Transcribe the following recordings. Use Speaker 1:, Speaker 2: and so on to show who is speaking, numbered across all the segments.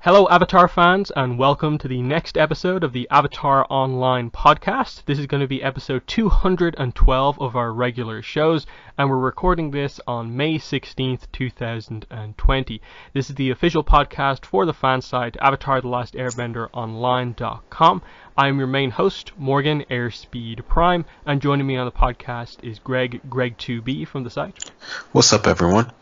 Speaker 1: Hello Avatar fans, and welcome to the next episode of the Avatar Online podcast. This is going to be episode 212 of our regular shows, and we're recording this on May 16th, 2020. This is the official podcast for the fan site AvatarTheLastAirbender.online.com. I am your main host, Morgan Airspeed Prime, and joining me on the podcast is Greg2B from the site.
Speaker 2: What's up, everyone?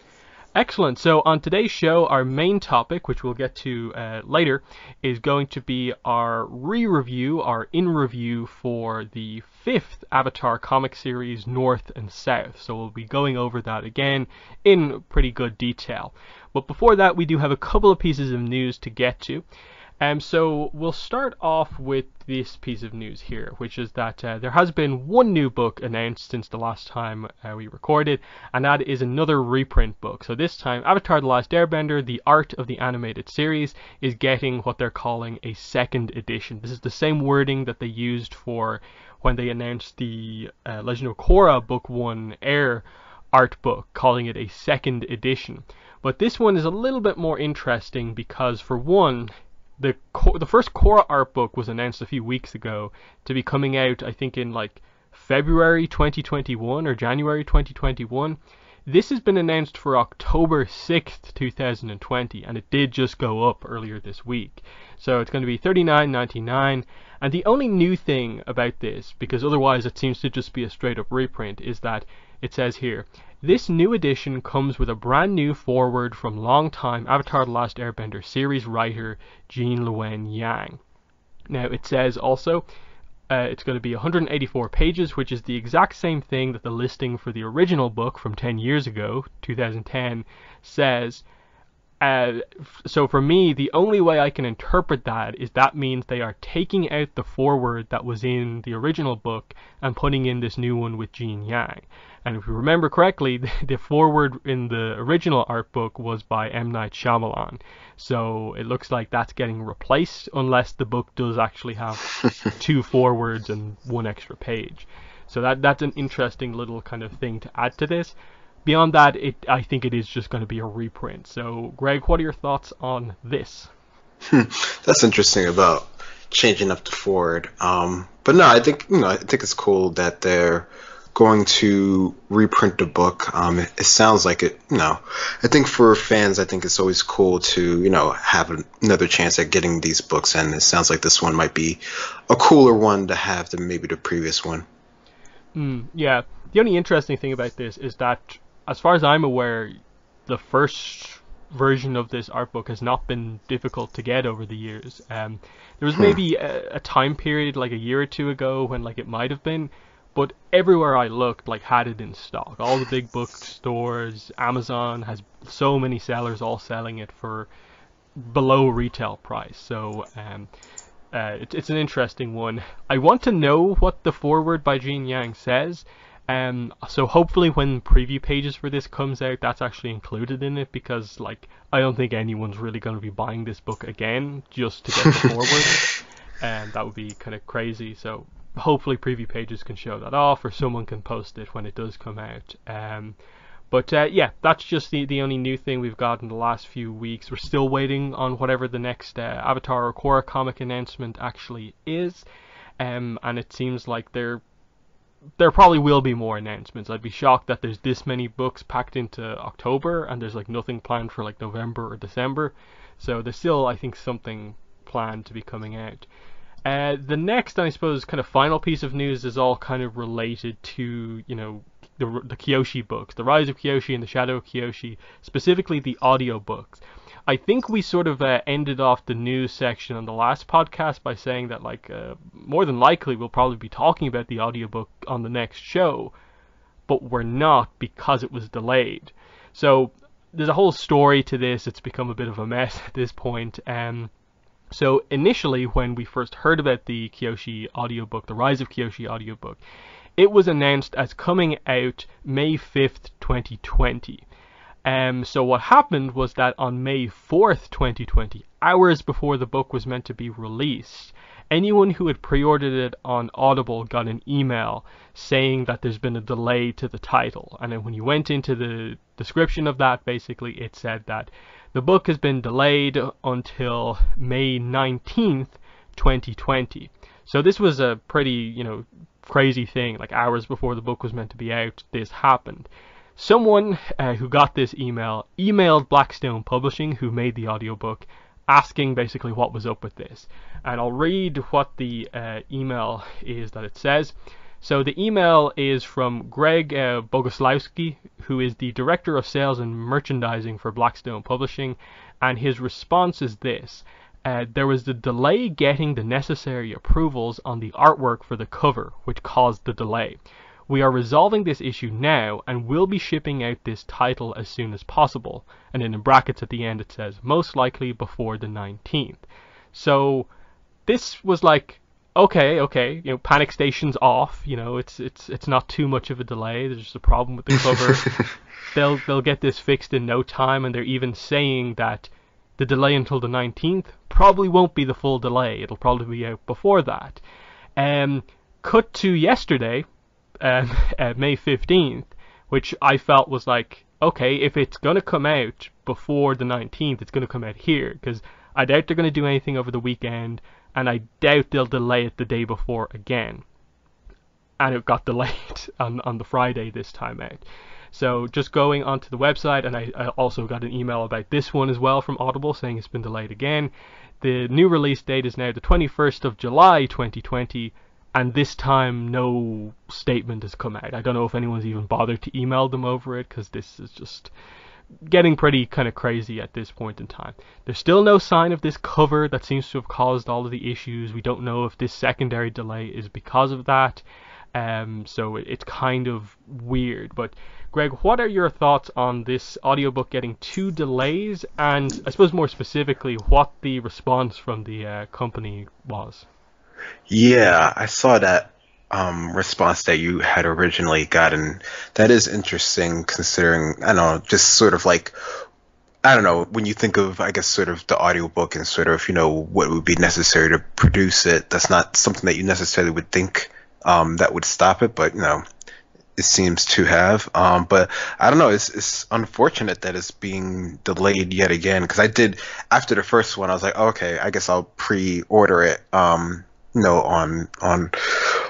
Speaker 1: Excellent. So on today's show, our main topic, which we'll get to later, is going to be our re-review, our in-review for the 5th Avatar comic series, North and South. So we'll be going over that again in pretty good detail. But before that, we do have a couple of pieces of news to get to. So we'll start off with this piece of news here, which is that there has been one new book announced since the last time we recorded, and that is another reprint book. So this time, Avatar The Last Airbender, The Art of the Animated Series, is getting what they're calling a second edition. This is the same wording that they used for when they announced the Legend of Korra Book 1 Air art book, calling it a second edition. But this one is a little bit more interesting because, for one, the first Korra art book was announced a few weeks ago to be coming out, I think, in like February 2021 or January 2021. This has been announced for October 6th, 2020, and it did just go up earlier this week. So it's going to be $39.99, and the only new thing about this, because otherwise it seems to just be a straight up reprint, is that it says here, this new edition comes with a brand new foreword from longtime Avatar The Last Airbender series writer Jean Luen Yang. Now it says also it's going to be 184 pages, which is the exact same thing that the listing for the original book from 10 years ago, 2010, says. So for me, the only way I can interpret that is that means they are taking out the foreword that was in the original book and putting in this new one with Jean Yang. And if you remember correctly, the foreword in the original art book was by M. Night Shyamalan. So it looks like that's getting replaced, unless the book does actually have two forewords and one extra page. So that's an interesting little kind of thing to add to this. Beyond that, I think it is just going to be a reprint. So, Greg, what are your thoughts on this?
Speaker 2: That's interesting about changing up the forward. But no, I think it's cool that they're going to reprint the book. It sounds like it. I think for fans, I think it's always cool to have another chance at getting these books, and it sounds like this one might be a cooler one to have than maybe the previous one.
Speaker 1: Yeah. The only interesting thing about this is that, as far as I'm aware, the first version of this art book has not been difficult to get over the years. There was maybe a time period like a year or two ago when it might have been, but everywhere I looked had it in stock. All the big bookstores, Amazon has so many sellers all selling it for below retail price. So it's an interesting one. I want to know what the foreword by Jean Yang says. So hopefully when preview pages for this comes out, that's actually included in it, because I don't think anyone's really going to be buying this book again just to get the foreword, and that would be kind of crazy. So hopefully preview pages can show that off, or someone can post it when it does come out. But yeah, that's just the only new thing we've got in the last few weeks. We're still waiting on whatever the next Avatar or Korra comic announcement actually is, and it seems like there probably will be more announcements. I'd be shocked that there's this many books packed into October and there's nothing planned for November or December. So there's still, I think, something planned to be coming out. The next, I suppose, kind of final piece of news is all kind of related to, the Kyoshi books, The Rise of Kyoshi and The Shadow of Kyoshi, specifically the audiobooks. I think we sort of ended off the news section on the last podcast by saying that more than likely we'll probably be talking about the audiobook on the next show, but we're not because it was delayed. So there's a whole story to this. It's become a bit of a mess at this point. So initially, when we first heard about the Kyoshi audiobook, the Rise of Kyoshi audiobook, it was announced as coming out May 5th, 2020. So what happened was that on May 4th, 2020, hours before the book was meant to be released, anyone who had pre-ordered it on Audible got an email saying that there's been a delay to the title. And then when you went into the description of that, basically it said that The book has been delayed until May 19th, 2020. So this was a pretty, crazy thing. Like hours before the book was meant to be out, this happened. Someone who got this emailed Blackstone Publishing, who made the audiobook, asking basically what was up with this. And I'll read what the email is that it says. So the email is from Greg Bogoslawski, who is the Director of Sales and Merchandising for Blackstone Publishing, and his response is this. There was a delay getting the necessary approvals on the artwork for the cover, which caused the delay. We are resolving this issue now and will be shipping out this title as soon as possible. And then in brackets at the end it says, most likely before the 19th. So this was like, okay, panic station's off, it's not too much of a delay, there's just a problem with the cover. They'll get this fixed in no time, and they're even saying that the delay until the 19th probably won't be the full delay, it'll probably be out before that. Cut to yesterday, May 15th, which I felt was like, okay, if it's going to come out before the 19th, it's going to come out here, because I doubt they're going to do anything over the weekend, and I doubt they'll delay it the day before again. And it got delayed on the Friday this time out. So just going onto the website, and I also got an email about this one as well from Audible saying it's been delayed again. The new release date is now the 21st of July 2020, and this time no statement has come out. I don't know if anyone's even bothered to email them over it, because this is just getting pretty kind of crazy at this point in time. There's still no sign of this cover that seems to have caused all of the issues. We don't know if this secondary delay is because of that. So it's kind of weird. But Greg, what are your thoughts on this audiobook getting 2 delays, and I suppose more specifically what the response from the company was?
Speaker 2: Yeah, I saw that response that you had originally gotten. That is interesting, considering, I don't know, just sort of like, I don't know, when you think of, I guess, sort of the audiobook and sort of, what would be necessary to produce it, that's not something that you necessarily would think that would stop it, but, it seems to have. But I don't know, it's unfortunate that it's being delayed yet again, because I did, after the first one, I was like, okay, I guess I'll pre-order it, on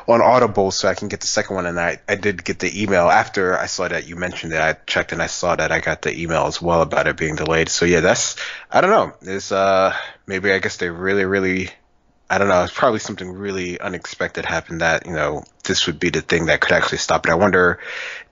Speaker 2: Audible so I can get the second one, and I did get the email after I saw that you mentioned it. I checked and I saw that I got the email as well about it being delayed. So yeah, I don't know. It's maybe, I guess they really, I don't know, it's probably something really unexpected happened that, this would be the thing that could actually stop it. I wonder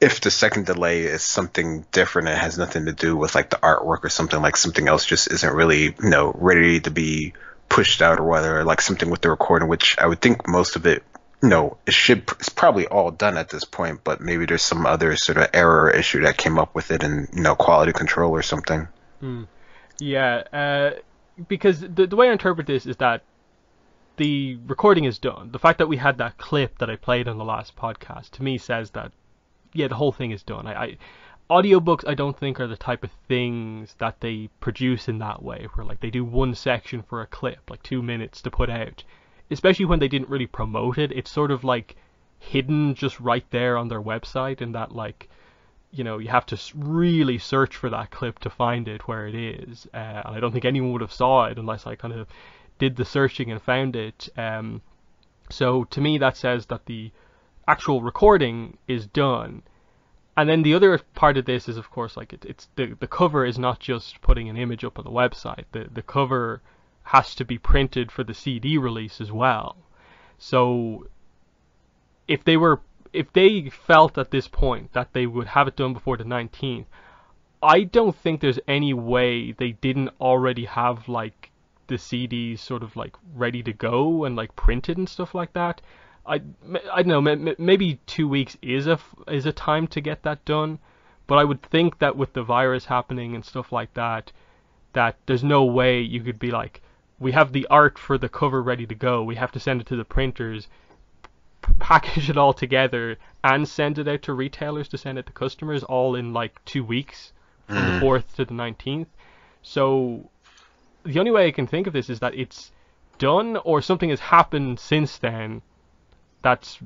Speaker 2: if the second delay is something different and has nothing to do with like the artwork or something, like something else just isn't really, ready to be pushed out, or whether like something with the recording, which I would think most of it, it's probably all done at this point, but maybe there's some other sort of error issue that came up with it in, quality control or something.
Speaker 1: Yeah, because the way I interpret this is that the recording is done. The fact that we had that clip that I played on the last podcast, to me says that, yeah, the whole thing is done. Audiobooks, I don't think, are the type of things that they produce in that way, where like they do one section for a clip, like 2 minutes to put out. Especially when they didn't really promote it. It's sort of like hidden just right there on their website, and that like, you have to really search for that clip to find it where it is. And I don't think anyone would have saw it unless I kind of did the searching and found it. So to me that says that the actual recording is done. And then the other part of this is, of course, like it's the cover is not just putting an image up on the website. The cover has to be printed for the CD release as well. So if they felt at this point that they would have it done before the 19th, I don't think there's any way they didn't already have like the CDs sort of like ready to go and like printed and stuff like that. I don't know, maybe 2 weeks is a time to get that done, but I would think that with the virus happening and stuff like that there's no way you could be like, we have the art for the cover ready to go, we have to send it to the printers, package it all together, and send it out to retailers to send it to customers all in like 2 weeks, from the 4th to the 19th. So the only way I can think of this is that it's done, or something has happened since then that's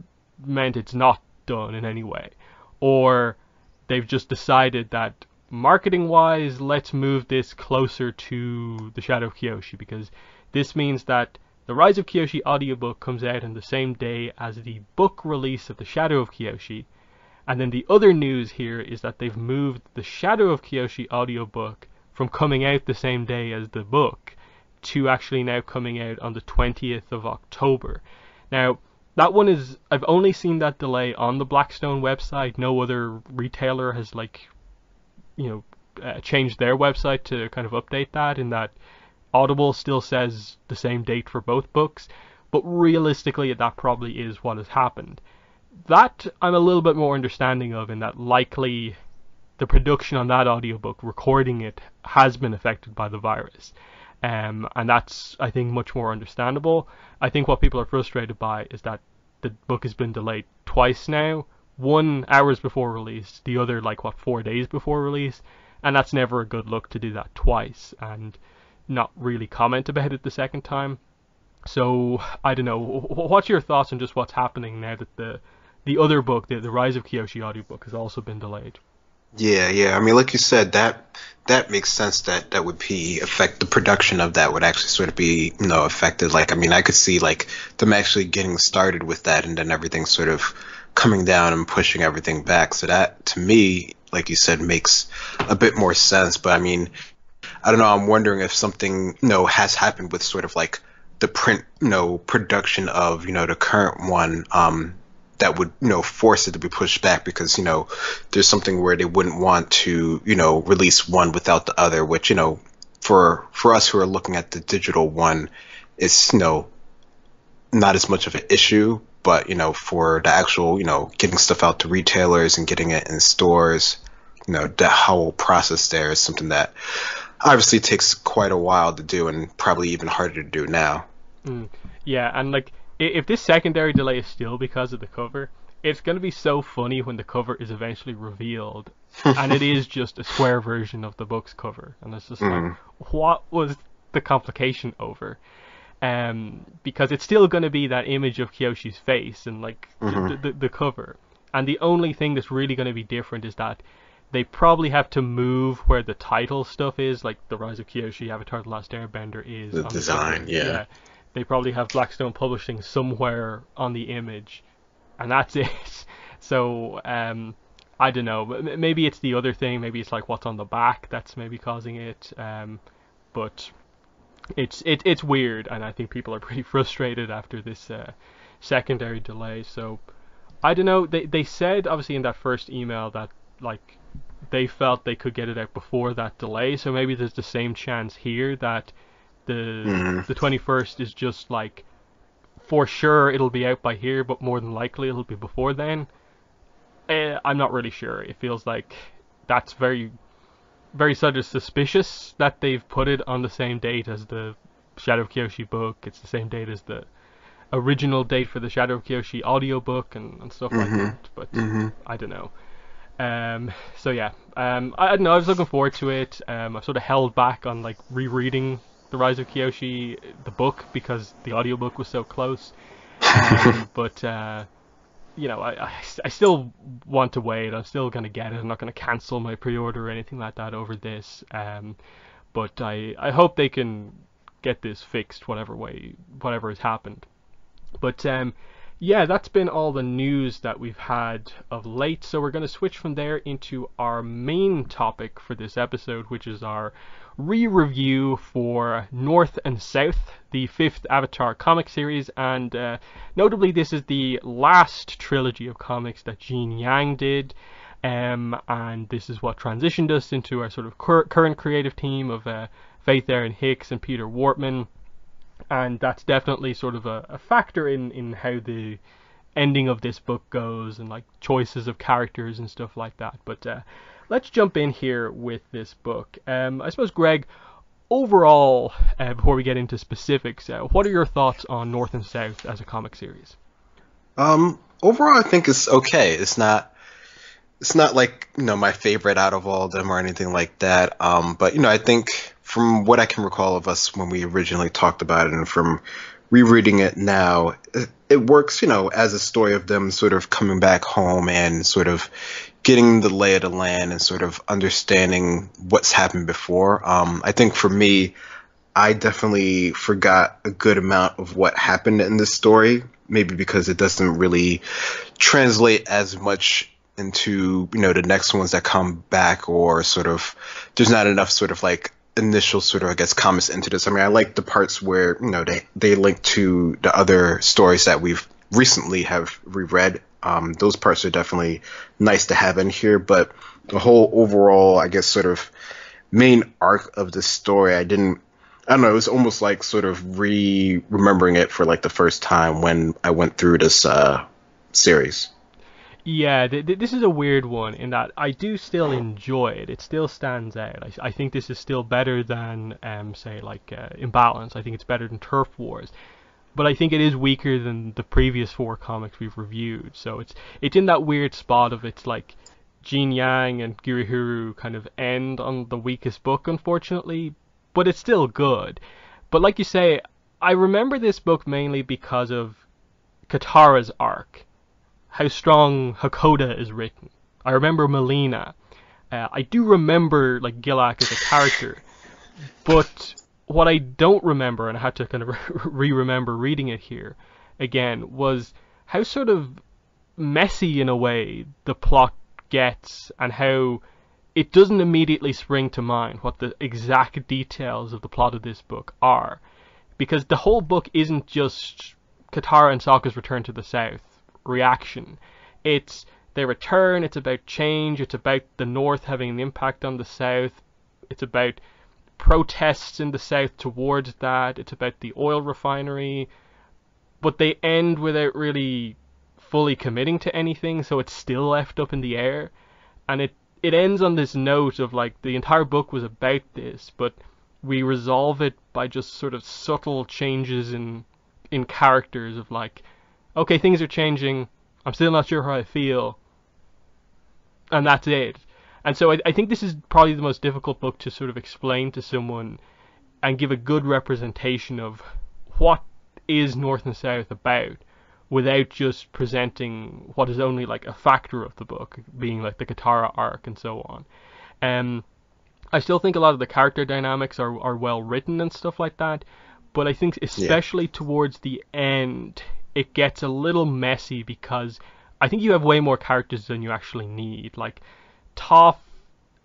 Speaker 1: meant it's not done in any way, or they've just decided that marketing wise, let's move this closer to the Shadow of Kyoshi, because this means that the Rise of Kyoshi audiobook comes out on the same day as the book release of the Shadow of Kyoshi. And then the other news here is that they've moved the Shadow of Kyoshi audiobook from coming out the same day as the book to actually now coming out on the 20th of October. Now, that one is, I've only seen that delay on the Blackstone website. No other retailer has changed their website to kind of update that, in that Audible still says the same date for both books, but realistically that probably is what has happened. That I'm a little bit more understanding of, in that likely the production on that audiobook, recording it, has been affected by the virus. And that's, I think, much more understandable. I think what people are frustrated by is that the book has been delayed twice now. One hours before release, the other 4 days before release. And that's never a good look to do that twice and not really comment about it the second time. So, I don't know. What's your thoughts on just what's happening now that the other book, the Rise of Kyoshi audiobook, has also been delayed?
Speaker 2: Yeah. I mean, like you said, that makes sense. That would be affect the production of that would actually sort of be affected. I mean, I could see them actually getting started with that, and then everything sort of coming down and pushing everything back. So that, to me, like you said, makes a bit more sense. But I mean, I don't know. I'm wondering if something has happened with sort of the print production of the current one. That would force it to be pushed back, because there's something where they wouldn't want to release one without the other, which for us who are looking at the digital one, is not as much of an issue, but for the actual getting stuff out to retailers and getting it in stores, the whole process there is something that obviously takes quite a while to do, and probably even harder to do now.
Speaker 1: Yeah, and if this secondary delay is still because of the cover, it's going to be so funny when the cover is eventually revealed and it is just a square version of the book's cover, and it's just what was the complication over? Because it's still going to be that image of Kyoshi's face and the cover, and the only thing that's really going to be different is that they probably have to move where the title stuff is, like The Rise of Kyoshi, Avatar: The Last Airbender is
Speaker 2: the
Speaker 1: on
Speaker 2: design.
Speaker 1: The cover. Yeah. They probably have Blackstone Publishing somewhere on the image, and that's it. So, I don't know. Maybe it's the other thing. Maybe it's what's on the back that's maybe causing it. But it's weird, and I think people are pretty frustrated after this secondary delay. So, I don't know. They said, obviously, in that first email that, they felt they could get it out before that delay. So maybe there's the same chance here that the 21st is just for sure it'll be out by here, but more than likely it'll be before then. I'm not really sure. It feels like that's very, very sort of suspicious that they've put it on the same date as the Shadow of Kyoshi book. It's the same date as the original date for the Shadow of Kyoshi audiobook and stuff like that. But I don't know. So yeah, I don't know. I was looking forward to it. I sort of held back on rereading The Rise of Kyoshi, the book, because the audiobook was so close. But I still want to wait. I'm still going to get it. I'm not going to cancel my pre-order or anything like that over this. But I hope they can get this fixed whatever has happened. But yeah, that's been all the news that we've had of late. So we're going to switch from there into our main topic for this episode, which is our re-review for North and South, the 5th Avatar comic series. And notably, this is the last trilogy of comics that Gene Yang did. And this is what transitioned us into our sort of current creative team of Faith Aaron Hicks and Peter Wortman. And that's definitely sort of a factor in how the ending of this book goes, and choices of characters and stuff like that. But let's jump in here with this book. I suppose, Greg, overall, before we get into specifics, what are your thoughts on North and South as a comic series?
Speaker 2: Overall, I think it's okay. It's not my favorite out of all of them or anything like that. But I think from what I can recall of us when we originally talked about it, and from rereading it now, it works, as a story of them sort of coming back home and sort of getting the lay of the land and sort of understanding what's happened before. I think for me, I definitely forgot a good amount of what happened in this story, maybe because it doesn't really translate as much into, the next ones that come back, or sort of there's not enough sort of like initial sort of, I guess, comments into this. I mean, I like the parts where, they link to the other stories that we've recently have reread. Those parts are definitely nice to have in here, but the whole overall, I guess, sort of main arc of the story, I don't know, it was almost like sort of remembering it for like the first time when I went through this series.
Speaker 1: Yeah, this is a weird one in that I do still enjoy it. It still stands out. I think this is still better than, say, like Imbalance. I think it's better than Turf Wars. But I think it is weaker than the previous 4 comics we've reviewed. So it's in that weird spot of, it's like Jin Yang and Girihuru kind of end on the weakest book, unfortunately. But it's still good. But like you say, I remember this book mainly because of Katara's arc. How strong Coda is written. I remember Melina. I do remember like Gilak as a character, but what I don't remember, and I had to kind of re-remember reading it here again, was how sort of messy in a way the plot gets, and how it doesn't immediately spring to mind what the exact details of the plot of this book are, because the whole book isn't just Katara and Sokka's return to the South reaction. It's their return, it's about change, it's about the North having an impact on the South, it's about protests in the South towards that, it's about the oil refinery, but they end without really fully committing to anything, so it's still left up in the air, and it ends on this note of like the entire book was about this, but we resolve it by just sort of subtle changes in characters of like, okay, things are changing, I'm still not sure how I feel, and that's it. And so I think this is probably the most difficult book to sort of explain to someone and give a good representation of what is North and South about, without just presenting what is only like a factor of the book, being like the Katara arc and so on. I still think a lot of the character dynamics are well written and stuff like that, but I think especially towards the end, it gets a little messy, because I think you have way more characters than you actually need. Like, Toph,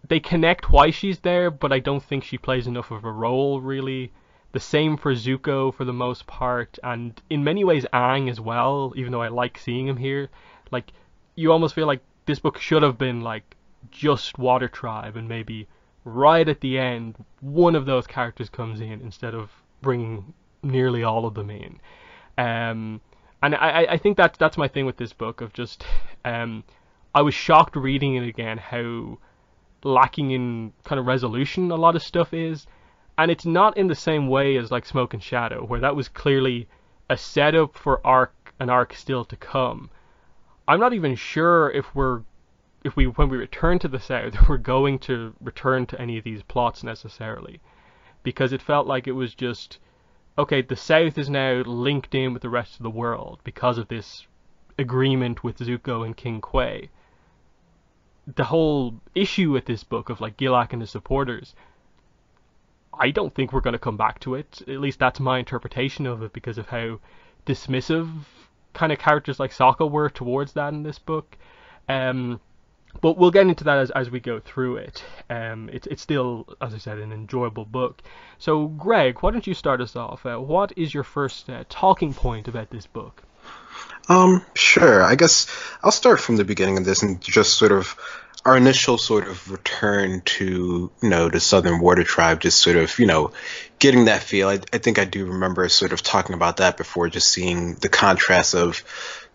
Speaker 1: they connect why she's there, but I don't think she plays enough of a role, really. The same for Zuko for the most part, and in many ways Aang as well, even though I like seeing him here. Like, you almost feel like this book should have been like just Water Tribe, and maybe right at the end one of those characters comes in instead of bringing nearly all of them in. And I think that's my thing with this book, of just I was shocked reading it again how lacking in kind of resolution a lot of stuff is. And it's not in the same way as like Smoke and Shadow, where that was clearly a setup for an arc still to come. I'm not even sure if when we return to the South, we're going to return to any of these plots necessarily, because it felt like it was just, okay, the South is now linked in with the rest of the world because of this agreement with Zuko and King Kwai. The whole issue with this book of like Gilak and his supporters, I don't think we're going to come back to it. At least that's my interpretation of it, because of how dismissive kind of characters like Sokka were towards that in this book. But we'll get into that as we go through it. It's still, as I said, an enjoyable book. So, Greg, why don't you start us off? What is your first talking point about this book?
Speaker 2: Sure. I guess I'll start from the beginning of this and just sort of our initial sort of return to, the Southern Water Tribe, just sort of, getting that feel. I think I do remember sort of talking about that before, just seeing the contrast of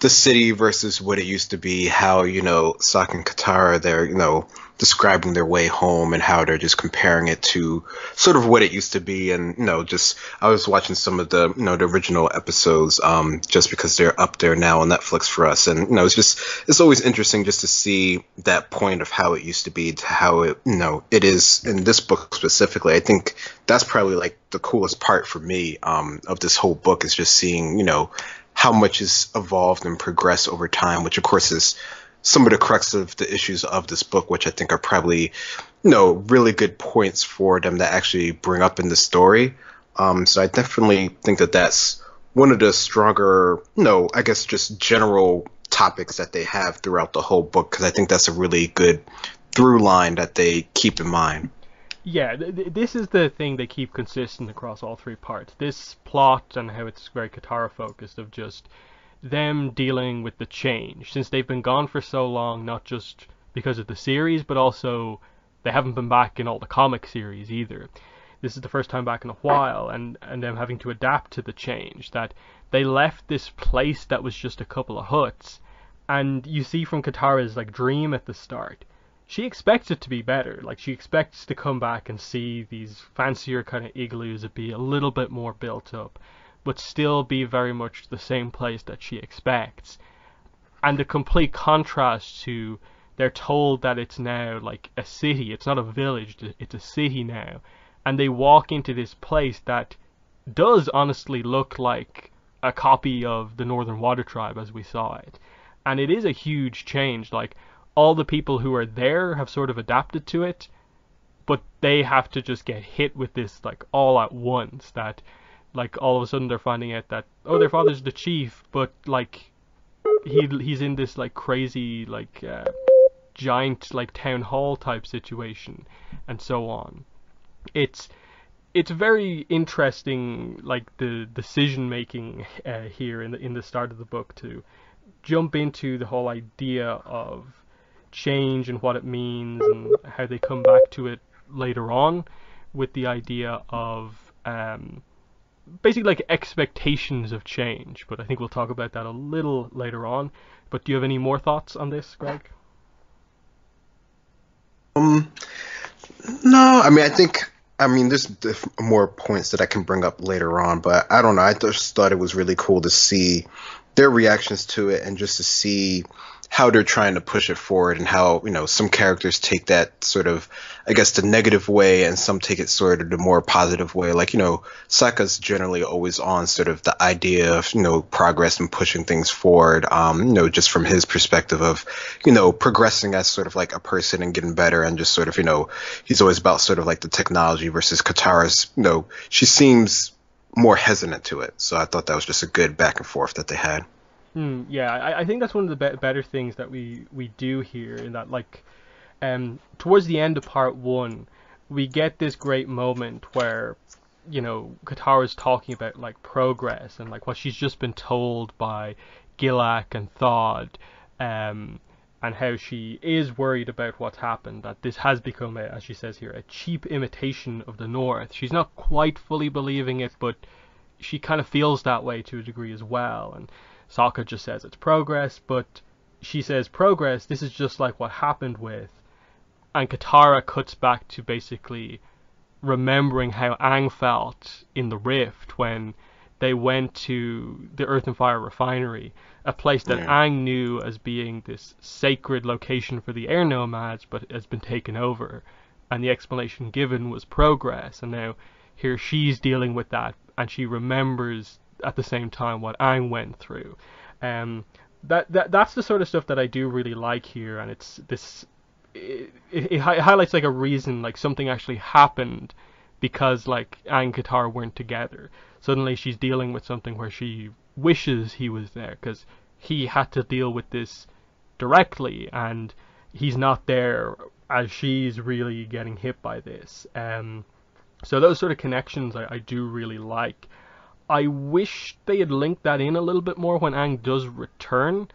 Speaker 2: the city versus what it used to be, how, Sokka and Katara, they're, describing their way home and how they're just comparing it to sort of what it used to be. And, just I was watching some of the, the original episodes just because they're up there now on Netflix for us. And, it's always interesting just to see that point of how it used to be to how it, it is in this book specifically. I think that's probably like the coolest part for me of this whole book, is just seeing, how much has evolved and progressed over time, which of course is some of the crux of the issues of this book, which I think are probably, really good points for them to actually bring up in the story. So I definitely think that that's one of the stronger, I guess just general topics that they have throughout the whole book, because I think that's a really good through line that they keep in mind.
Speaker 1: Yeah, this is the thing they keep consistent across all three parts. This plot and how it's very Katara focused of just them dealing with the change since they've been gone for so long, not just because of the series, but also they haven't been back in all the comic series either. This is the first time back in a while, and them having to adapt to the change. That they left this place that was just a couple of huts, and you see from Katara's like dream at the start, she expects it to be better. Like she expects to come back and see these fancier kind of igloos that be a little bit more built up, but still be very much the same place that she expects. And the complete contrast to they're told that it's now like a city. It's not a village. It's a city now, and they walk into this place that does honestly look like a copy of the Northern Water Tribe as we saw it. And it is a huge change. Like all the people who are there have sort of adapted to it, but they have to just get hit with this like all at once. That like all of a sudden they're finding out that their father's the chief, but like he's in this like crazy like giant like town hall type situation, and so on. It's very interesting, like the decision making here in the start of the book, to jump into the whole idea of change and what it means and how they come back to it later on with the idea of basically like expectations of change. But I think we'll talk about that a little later on. But do you have any more thoughts on this, Greg?
Speaker 2: No, there's more points that I can bring up later on, but I don't know. I just thought it was really cool to see their reactions to it and just to see how they're trying to push it forward, and how, some characters take that sort of, I guess, the negative way, and some take it sort of the more positive way. Like, Sokka's generally always on sort of the idea of, progress and pushing things forward, just from his perspective of, progressing as sort of like a person and getting better, and just sort of, he's always about sort of like the technology versus Katara's, she seems more hesitant to it. So I thought that was just a good back and forth that they had.
Speaker 1: Yeah, I think that's one of the better things that we do here, in that like towards the end of part one, we get this great moment where Katara's talking about like progress and like what she's just been told by Gilak and Thawd, and how she is worried about what's happened, that this has become, as she says here, a cheap imitation of the North. She's not quite fully believing it, but she kind of feels that way to a degree as well. And Sokka just says it's progress, but she says progress, this is just like what happened with. And Katara cuts back to basically remembering how Aang felt in the Rift when they went to the Earth and Fire Refinery, a place that Aang knew as being this sacred location for the air nomads, but has been taken over. And the explanation given was progress, and now here she's dealing with that, and she remembers at the same time what Aang went through. That's the sort of stuff that I do really like here, and it's this. It highlights like a reason, like something actually happened because like Aang and Katara weren't together. Suddenly she's dealing with something where she wishes he was there, because he had to deal with this directly, and he's not there as she's really getting hit by this. So those sort of connections I do really like. I wish they had linked that in a little bit more when Aang does return,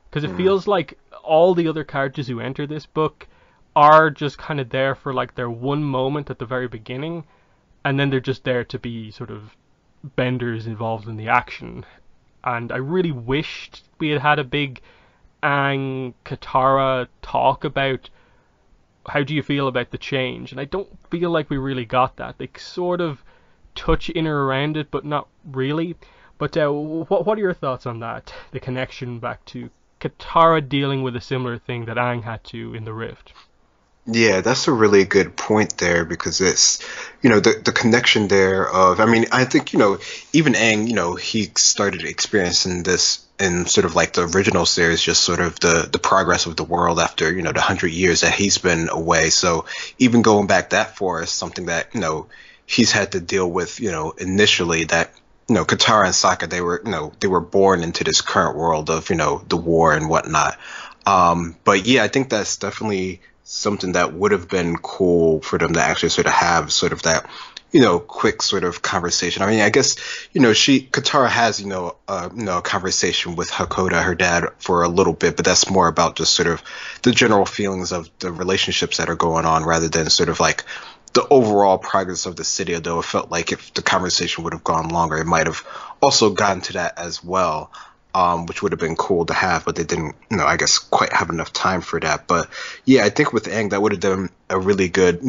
Speaker 1: because it feels like all the other characters who enter this book are just kind of there for like their one moment at the very beginning, and then they're just there to be sort of benders involved in the action. And I really wished we had had a big Aang Katara talk about how do you feel about the change, and I don't feel like we really got that. They sort of touch in or around it, but not really. But what are your thoughts on that? The connection back to Katara dealing with a similar thing that Aang had to in the Rift.
Speaker 2: Yeah, that's a really good point there, because it's, the connection there of, I think, even Aang, he started experiencing this in sort of like the original series, just sort of the progress of the world after, the 100 years that he's been away. So even going back that far is something that, he's had to deal with, initially, that, Katara and Sokka, they were born into this current world of, the war and whatnot. But yeah, I think that's definitely something that would have been cool for them to actually sort of have sort of that, quick sort of conversation. I mean, I guess, Katara has, a conversation with Hakoda, her dad, for a little bit, but that's more about just sort of the general feelings of the relationships that are going on rather than sort of like the overall progress of the city. Although it felt like if the conversation would have gone longer, it might have also gotten to that as well. Which would have been cool to have, but they didn't, I guess, quite have enough time for that. But yeah, I think with Aang, that would have done a really good,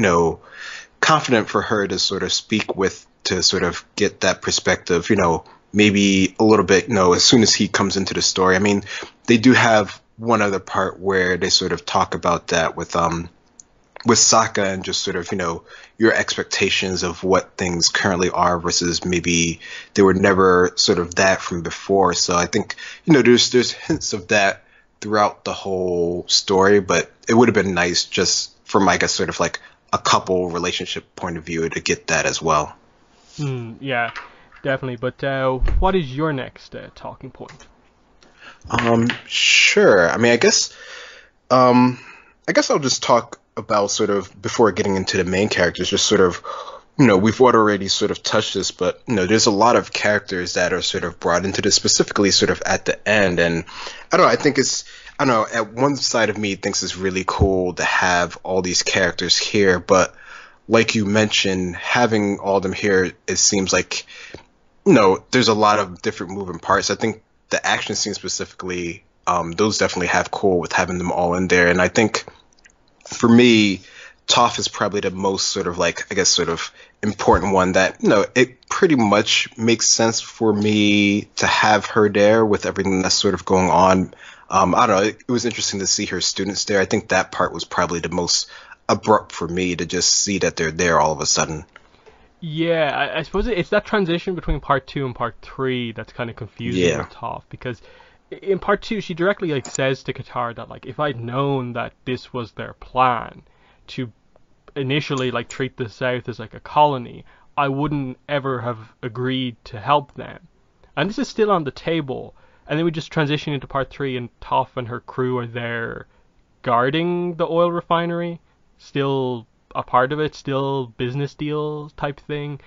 Speaker 2: confident for her to sort of speak with, to sort of get that perspective, maybe a little bit, as soon as he comes into the story. I mean, they do have one other part where they sort of talk about that with Sokka and just sort of, your expectations of what things currently are versus maybe they were never sort of that from before. So I think, there's hints of that throughout the whole story, but it would have been nice just from, I guess, sort of like a couple relationship point of view to get that as well.
Speaker 1: Yeah, definitely. But what is your next talking point?
Speaker 2: Sure. I mean, I guess I'll just talk about sort of, before getting into the main characters, just sort of, we've already sort of touched this, but, there's a lot of characters that are sort of brought into this, specifically sort of at the end. And I don't know, at one side of me thinks it's really cool to have all these characters here, but like you mentioned, having all of them here, it seems like, there's a lot of different moving parts. I think the action scenes specifically, those definitely have cool with having them all in there. And I think for me, Toph is probably the most sort of like, I guess, sort of important one that, it pretty much makes sense for me to have her there with everything that's sort of going on. I don't know, it was interesting to see her students there. I think that part was probably the most abrupt for me, to just see that they're there all of a sudden.
Speaker 1: Yeah, I suppose it's that transition between part 2 and part 3 that's kind of confusing
Speaker 2: Yeah.
Speaker 1: with Toph, because in part 2 she directly like says to Katara that like, if I'd known that this was their plan, to initially like treat the South as like a colony, I wouldn't ever have agreed to help them. And this is still on the table. And then we just transition into part 3, and Toph and her crew are there guarding the oil refinery, still a part of it, still business deal type thing.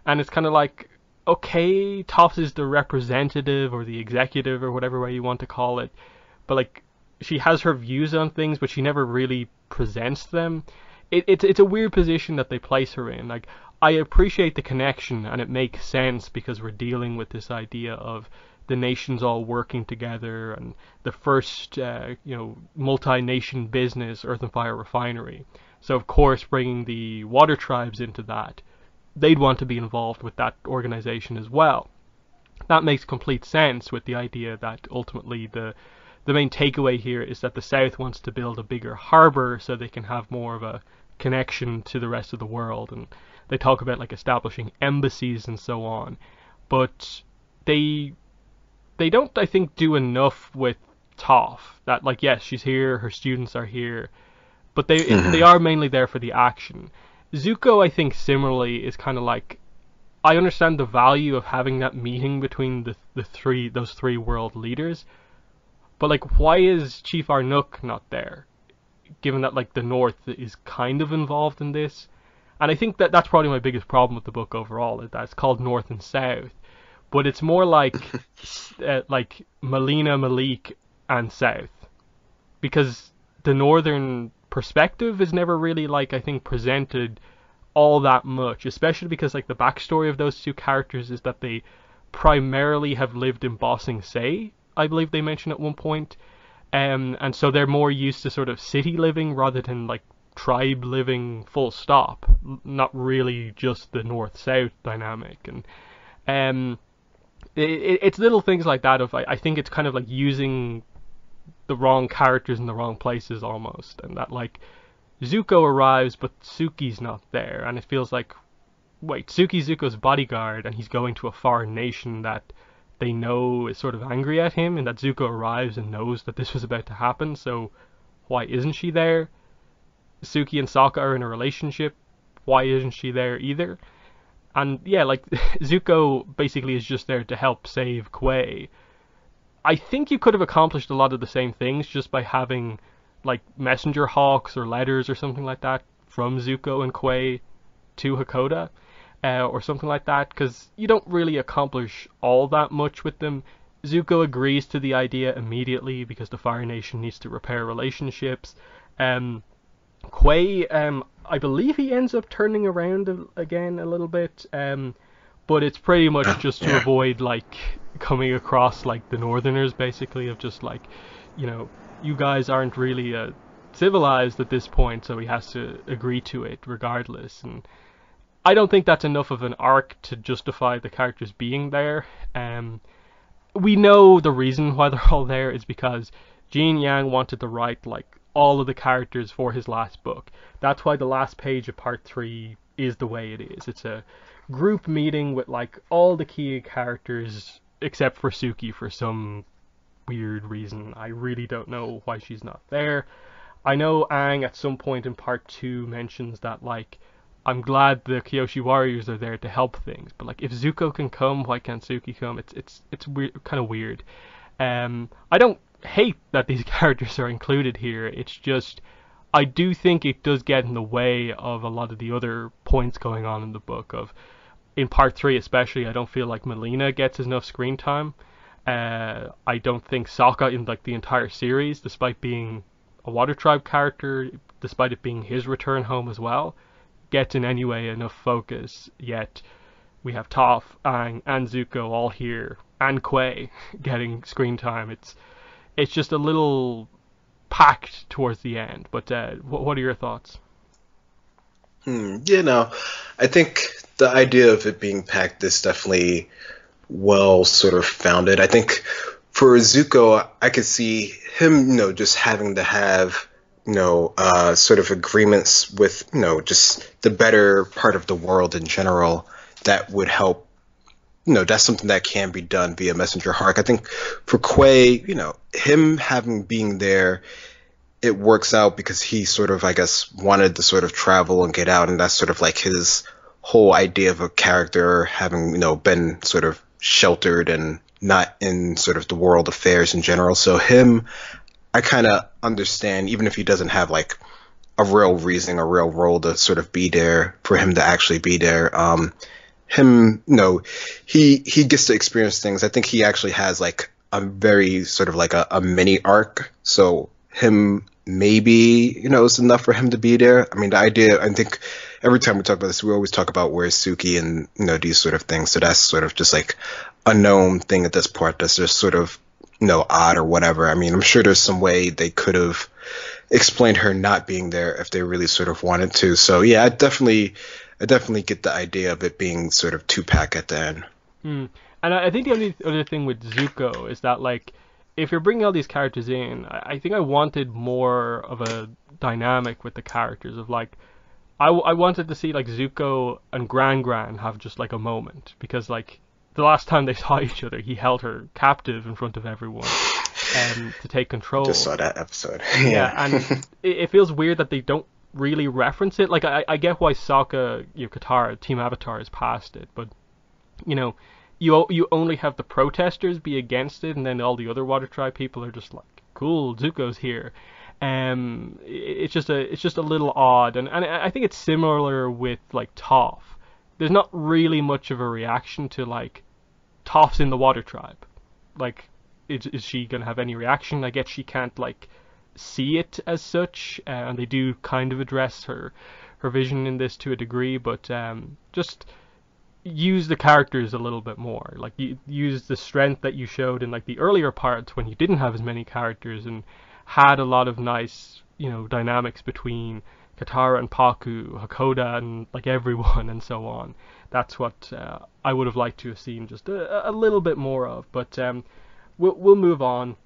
Speaker 1: And it's kind of like, okay, Toph is the representative or the executive or whatever way you want to call it, but like, she has her views on things, but she never really presents them. It's a weird position that they place her in. Like, I appreciate the connection, and it makes sense because we're dealing with this idea of the nations all working together, and the first, multi-nation business, Earth and Fire Refinery. So of course, bringing the water tribes into that, they'd want to be involved with that organization as well. That makes complete sense with the idea that ultimately the main takeaway here is that the South wants to build a bigger harbor so they can have more of a connection to the rest of the world, and they talk about like establishing embassies and so on. But they don't, I think, do enough with Toph. That, like, yes, she's here, her students are here, but they are mainly there for the action. Zuko, I think, similarly is kind of like, I understand the value of having that meeting between those three world leaders, but like, why is Chief Arnook not there? Given that like the North is kind of involved in this, and I think that that's probably my biggest problem with the book overall, is that it's called North and South, but it's more like like Melina, Malik, and South, because the Northern perspective is never really, like, I think, presented all that much, especially because like the backstory of those two characters is that they primarily have lived in Ba Sing Se, I believe they mentioned at one point, and so they're more used to sort of city living rather than like tribe living full stop, not really just the north-south dynamic. And it's little things like that of, I think it's kind of like using the wrong characters in the wrong places almost, and that like Zuko arrives but Suki's not there, and it feels like, wait, Suki's Zuko's bodyguard and he's going to a foreign nation that they know is sort of angry at him, and that Zuko arrives and knows that this was about to happen, so why isn't she there? Suki and Sokka are in a relationship, why isn't she there either? And yeah, like, Zuko basically is just there to help save Quay. I think you could have accomplished a lot of the same things just by having, like, messenger hawks or letters or something like that from Zuko and Quay to Hakoda, or something like that, because you don't really accomplish all that much with them. Zuko agrees to the idea immediately because the Fire Nation needs to repair relationships. Quay, I believe he ends up turning around again a little bit, but it's pretty much just to avoid, like, coming across like the Northerners, basically, of just like, you guys aren't really civilized at this point, so he has to agree to it regardless. And I don't think that's enough of an arc to justify the characters being there. We know the reason why they're all there is because Gene Yang wanted to write like all of the characters for his last book. That's why the last page of part 3 is the way it is. It's a group meeting with like all the key characters except for Suki for some weird reason. I really don't know why she's not there. I know Aang at some point in part 2 mentions that, like, I'm glad the Kyoshi warriors are there to help things, but like, if Zuko can come, why can't Suki come? It's weird, kind of weird. I don't hate that these characters are included here. It's just, I do think it does get in the way of a lot of the other points going on in the book. In part 3 especially, I don't feel like Melina gets enough screen time. I don't think Sokka in like the entire series, despite being a Water Tribe character, despite it being his return home as well, gets in any way enough focus. Yet we have Toph, Aang, and Zuko all here, and Quay getting screen time. It's just a little packed towards the end. But what are your thoughts?
Speaker 2: I think the idea of it being packed is definitely well sort of founded. I think for Zuko, I could see him, just having to have, sort of agreements with, just the better part of the world in general that would help. That's something that can be done via messenger hark. I think for Quay, him being there, it works out because he sort of, I guess, wanted to sort of travel and get out, and that's sort of like his whole idea of a character having, been sort of sheltered and not in sort of the world affairs in general. So him, I kind of understand, even if he doesn't have like a real reason, a real role to sort of be there, for him to actually be there. Him, he gets to experience things. I think he actually has like a very sort of like a mini arc. So him, maybe, it's enough for him to be there. I mean, the idea, I think every time we talk about this, we always talk about where's Suki and, these sort of things. So that's sort of just like a known thing at this part that's just sort of, odd or whatever. I mean, I'm sure there's some way they could have explained her not being there if they really sort of wanted to. So yeah, I definitely get the idea of it being sort of 2-pack at the end.
Speaker 1: And I think the only other thing with Zuko is that, like, if you're bringing all these characters in, I think I wanted more of a dynamic with the characters of, like, I wanted to see, like, Zuko and Gran have just, like, a moment, because, like, the last time they saw each other, he held her captive in front of everyone to take control.
Speaker 2: Just saw that episode.
Speaker 1: Yeah, and it feels weird that they don't really reference it. Like, I get why Sokka, Katara, Team Avatar is past it, but, you only have the protesters be against it, and then all the other Water Tribe people are just like, cool, Zuko's here. It's just a little odd, and I think it's similar with like Toph. There's not really much of a reaction to like Toph's in the Water Tribe. Like, is she gonna have any reaction? I guess she can't like see it as such, and they do kind of address her vision in this to a degree, but just use the characters a little bit more. Like, you use the strength that you showed in like the earlier parts when you didn't have as many characters and had a lot of nice, dynamics between Katara and Paku, Hakoda, and like everyone, and so on. That's what I would have liked to have seen just a little bit more of. But we'll move on.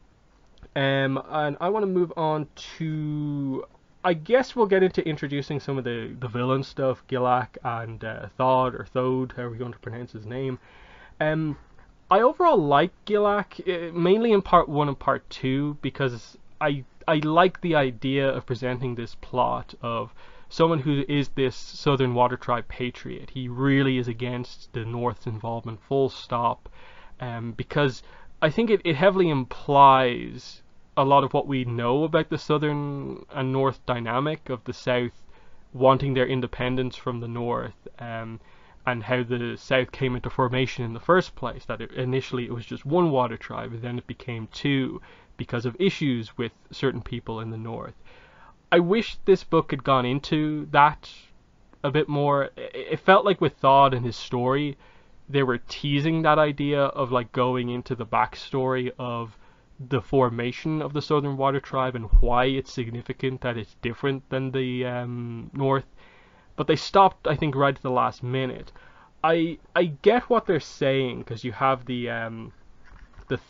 Speaker 1: And I want to move on to, I guess we'll get into introducing some of the villain stuff, Gilak and Thod, or Thode, however you want to pronounce his name. I overall like Gilak, mainly in part 1 and part 2, because I like the idea of presenting this plot of someone who is this Southern Water Tribe patriot. He really is against the North's involvement, full stop, because I think it heavily implies a lot of what we know about the Southern and North dynamic of the South wanting their independence from the North, and how the South came into formation in the first place. That initially it was just one water tribe, and then it became two because of issues with certain people in the North. I wish this book had gone into that a bit more. It felt like with Thawd and his story, they were teasing that idea of like going into the backstory of the formation of the Southern Water Tribe and why it's significant that it's different than the North. But they stopped, I think, right at the last minute. I get what they're saying, because you have the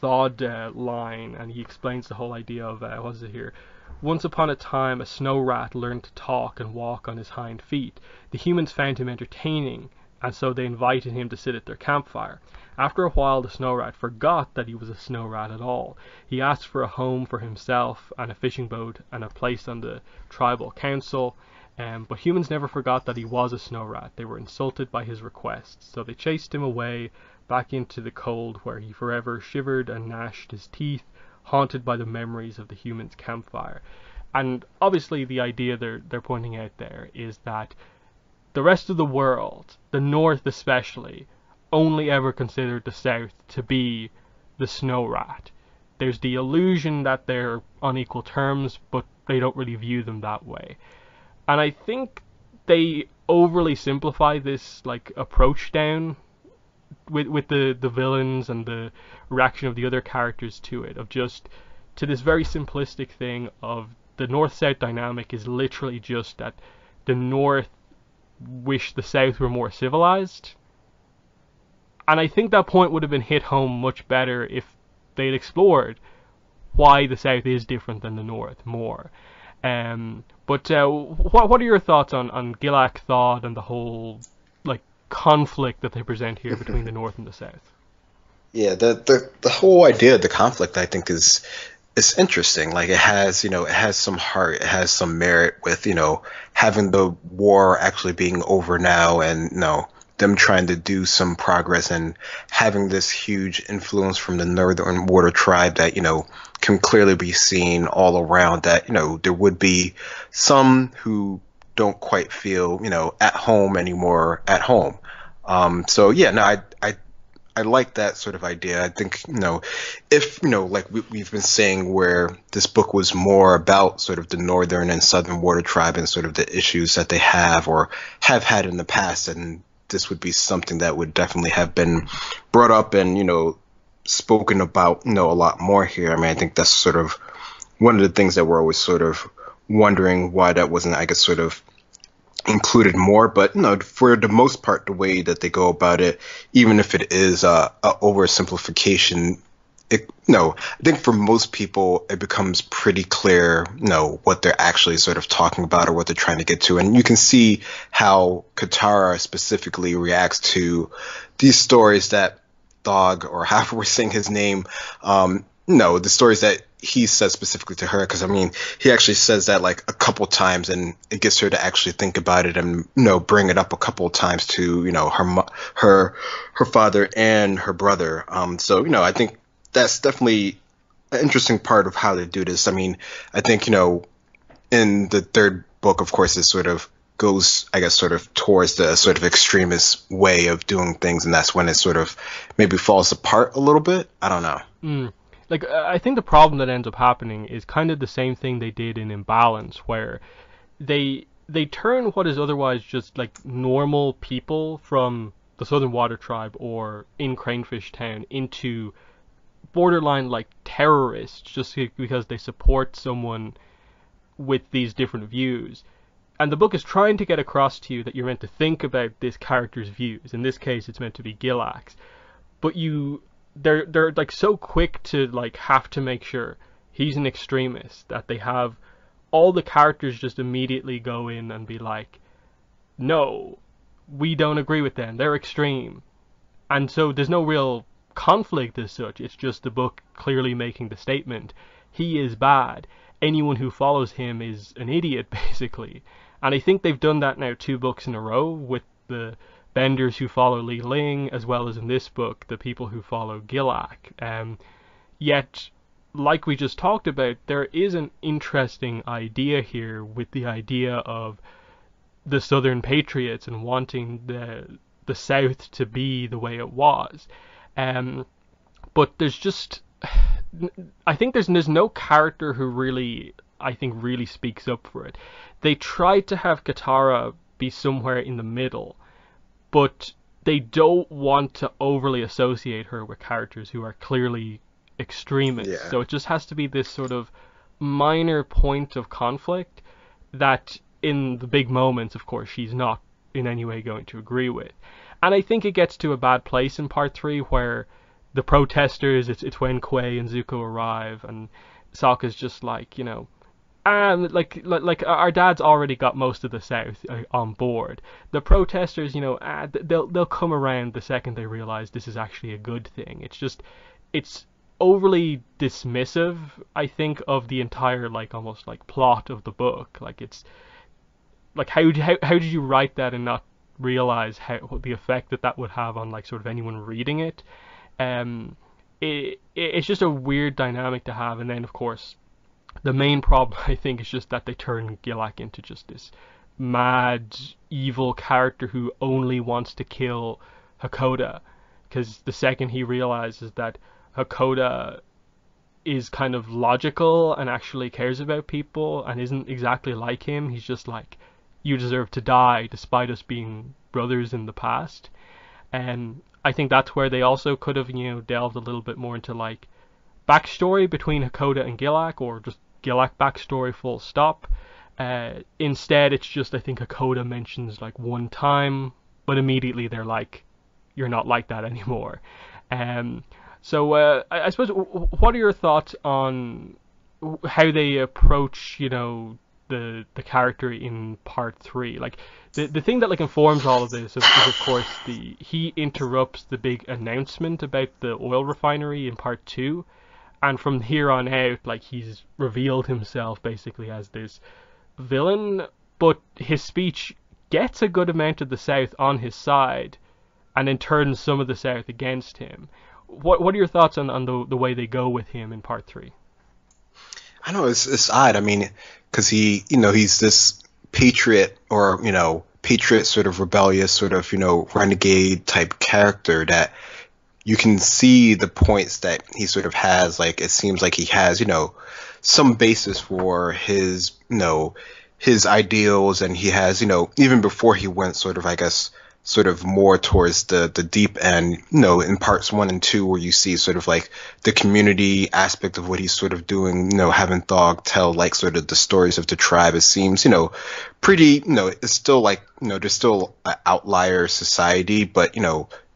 Speaker 1: Thawd line, and he explains the whole idea of what is it here? Once upon a time, a snow rat learned to talk and walk on his hind feet. The humans found him entertaining, and so they invited him to sit at their campfire. After a while, the snow rat forgot that he was a snow rat at all. He asked for a home for himself and a fishing boat and a place on the tribal council. But humans never forgot that he was a snow rat. They were insulted by his requests, so they chased him away back into the cold, where he forever shivered and gnashed his teeth, haunted by the memories of the humans' campfire. And obviously the idea they're pointing out there is that the rest of the world, the North especially, only ever considered the South to be the snow rat. There's the illusion that they're on equal terms, but they don't really view them that way. And I think they overly simplify this like approach down with the villains and the reaction of the other characters to it, of just to this very simplistic thing of the North-South dynamic is literally just that the North wish the South were more civilized. And I think that point would have been hit home much better if they'd explored why the South is different than the North more. But what are your thoughts on Gilak, Thawd, and the whole like conflict that they present here between the North and the South?
Speaker 2: Yeah, the whole idea of the conflict, I think, is interesting. Like, it has some heart, it has some merit with having the war actually being over now, and them trying to do some progress and having this huge influence from the Northern Water Tribe that can clearly be seen all around, that there would be some who don't quite feel at home anymore at home. So yeah, no, I like that sort of idea. I think if like we've been saying, where this book was more about sort of the Northern and Southern Water Tribe and sort of the issues that they have or have had in the past, and this would be something that would definitely have been brought up and spoken about a lot more here. I mean, I think that's sort of one of the things that we're always sort of wondering why that wasn't, I guess, sort of included more. But for the most part, the way that they go about it, even if it is a oversimplification, I think for most people it becomes pretty clear what they're actually sort of talking about or what they're trying to get to. And you can see how Katara specifically reacts to these stories that Thawd, or however we're saying his name, the stories that he says specifically to her, because I mean, he actually says that like a couple times, and it gets her to actually think about it and bring it up a couple of times to her father and her brother. So I think that's definitely an interesting part of how they do this. I mean, I think in the third book, of course, it sort of goes, I guess, sort of towards the sort of extremist way of doing things, and that's when it sort of maybe falls apart a little bit. I don't know.
Speaker 1: Like, I think the problem that ends up happening is kind of the same thing they did in Imbalance, where they turn what is otherwise just like normal people from the Southern Water Tribe or in Cranefish Town into borderline like terrorists just because they support someone with these different views. And the book is trying to get across to you that you're meant to think about this character's views. In this case, it's meant to be Gilak's, but they're like so quick to like have to make sure he's an extremist that they have all the characters just immediately go in and be like, no, we don't agree with them, they're extreme. And so there's no real conflict as such. It's just the book clearly making the statement, he is bad. Anyone who follows him is an idiot, basically. And I think they've done that now 2 books in a row with the Benders who follow Li Ling, as well as in this book, the people who follow Gilak. Yet, like we just talked about, there is an interesting idea here with the idea of the Southern Patriots and wanting the South to be the way it was. But there's just, I think there's no character who really, I think, really speaks up for it. They tried to have Katara be somewhere in the middle, but they don't want to overly associate her with characters who are clearly extremists.
Speaker 2: Yeah.
Speaker 1: So it just has to be this sort of minor point of conflict that in the big moments, of course, she's not in any way going to agree with. And I think it gets to a bad place in part 3 where the protesters, it's when Quay and Zuko arrive and Sokka's just like, like our dad's already got most of the South on board. The protesters, they'll come around the second they realize this is actually a good thing. It's overly dismissive, I think, of the entire almost plot of the book. It's like how did you write that and not realize the effect that would have on sort of anyone reading it? It's just a weird dynamic to have. And then of course the main problem, I think, is just that they turn Gilak into just this mad, evil character who only wants to kill Hakoda. Because the second he realizes that Hakoda is kind of logical and actually cares about people and isn't exactly like him, he's just like, you deserve to die despite us being brothers in the past. And I think that's where they also could have, delved a little bit more into backstory between Hakoda and Gilak, or just Gilak backstory full stop. Instead, it's just, I think Hakoda mentions one time, but immediately they're like, you're not like that anymore. So I suppose, what are your thoughts on how they approach, the character in part 3? The thing that informs all of this is of course he interrupts the big announcement about the oil refinery in part 2. And from here on out, he's revealed himself basically as this villain, but his speech gets a good amount of the South on his side, and then turns some of the South against him. What are your thoughts on the way they go with him in part 3?
Speaker 2: I know it's odd. I mean, because he's this patriot, or patriot sort of rebellious sort of renegade type character that you can see the points that he sort of has. It seems like he has some basis for his his ideals, and he has even before he went sort of, I guess, sort of more towards the deep end, in parts 1 and 2, where you see sort of the community aspect of what he's sort of doing, having Thog tell sort of the stories of the tribe. It seems, pretty, it's still there's still an outlier society, but,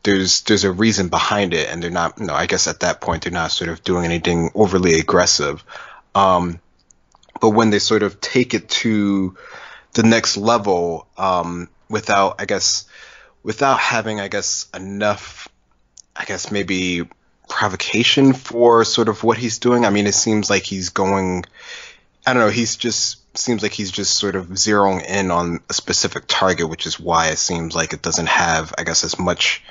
Speaker 2: there's a reason behind it, and they're not, I guess at that point they're not sort of doing anything overly aggressive. But when they sort of take it to the next level, without having, enough, maybe provocation for sort of what he's doing. I mean, it seems like he's going, I don't know, seems like he's just sort of zeroing in on a specific target, which is why it seems like it doesn't have, as much,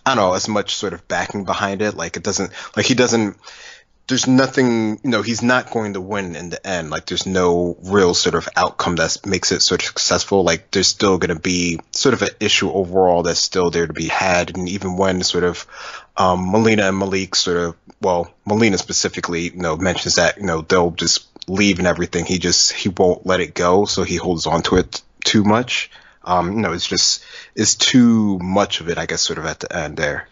Speaker 2: as much sort of backing behind it. There's nothing, he's not going to win in the end. There's no real sort of outcome that makes it sort of successful. There's still going to be sort of an issue overall that's still there to be had. And even when sort of Melina and Malik sort of, well, Melina specifically, mentions that, they'll just leave and everything, he won't let it go. So he holds on to it too much. It's too much of it, I guess, sort of at the end there.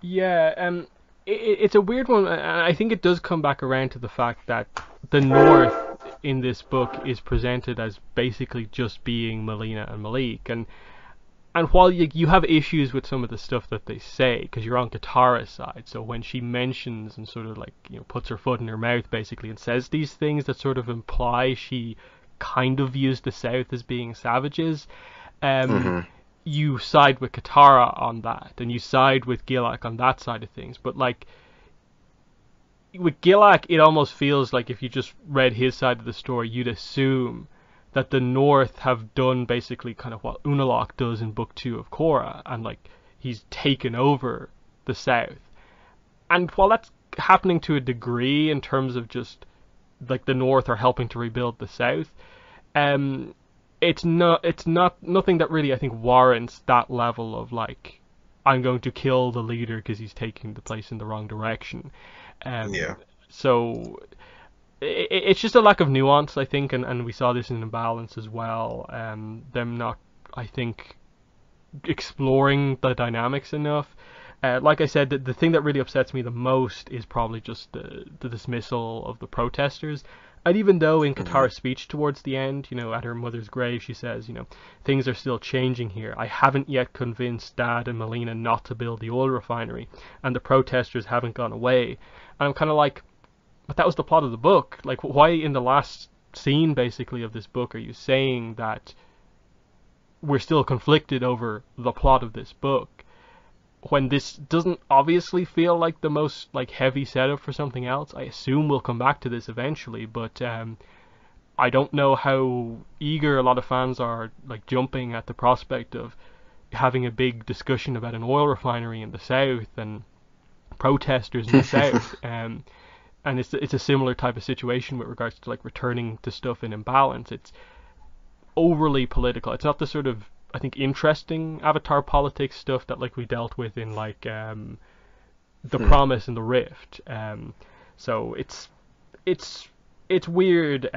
Speaker 1: Yeah, it's a weird one, and I think it does come back around to the fact that the North in this book is presented as basically just being Melina and Malik, and while you have issues with some of the stuff that they say, because you're on Katara's side, so when she mentions and sort of puts her foot in her mouth basically and says these things that sort of imply she kind of views the South as being savages, you side with Katara on that, and you side with Gilak on that side of things. But like with Gilak, it almost feels like if you just read his side of the story, you'd assume that the North have done basically kind of what Unalaq does in Book 2 of Korra, and like he's taken over the South. And while that's happening to a degree in terms of just like the North are helping to rebuild the South, it's not nothing that really I think warrants that level of like I'm going to kill the leader because he's taking the place in the wrong direction.
Speaker 2: Yeah.
Speaker 1: So it's just a lack of nuance, I think, and we saw this in Imbalance as well. Them not, I think, exploring the dynamics enough. Like I said, the thing that really upsets me the most is probably just the dismissal of the protesters. And even though in Katara's speech towards the end, at her mother's grave, she says, things are still changing here. I haven't yet convinced Dad and Melina not to build the oil refinery, and the protesters haven't gone away. And I'm kind of like, but that was the plot of the book. Like, why in the last scene, basically, of this book are you saying that we're still conflicted over the plot of this book, when this doesn't obviously feel like the most like heavy setup for something else? I assume we'll come back to this eventually, but I don't know how eager a lot of fans are like jumping at the prospect of having a big discussion about an oil refinery in the South and protesters in the South. And it's a similar type of situation with regards to like returning to stuff in Imbalance. It's overly political. It's not the sort of, I think, interesting Avatar politics stuff that like we dealt with in like The Promise and The Rift. So it's weird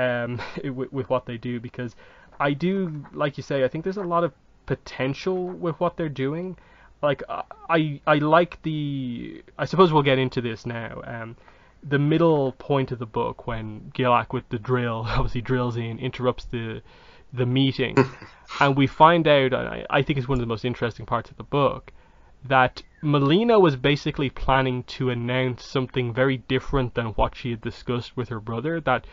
Speaker 1: with what they do, because I do, like you say, I think there's a lot of potential with what they're doing. Like I like I suppose we'll get into this now. The middle point of the book, when Gilak with the drill obviously drills in, interrupts the meeting, and we find out, and I think it's one of the most interesting parts of the book, that Melina was basically planning to announce something very different than what she had discussed with her brother, that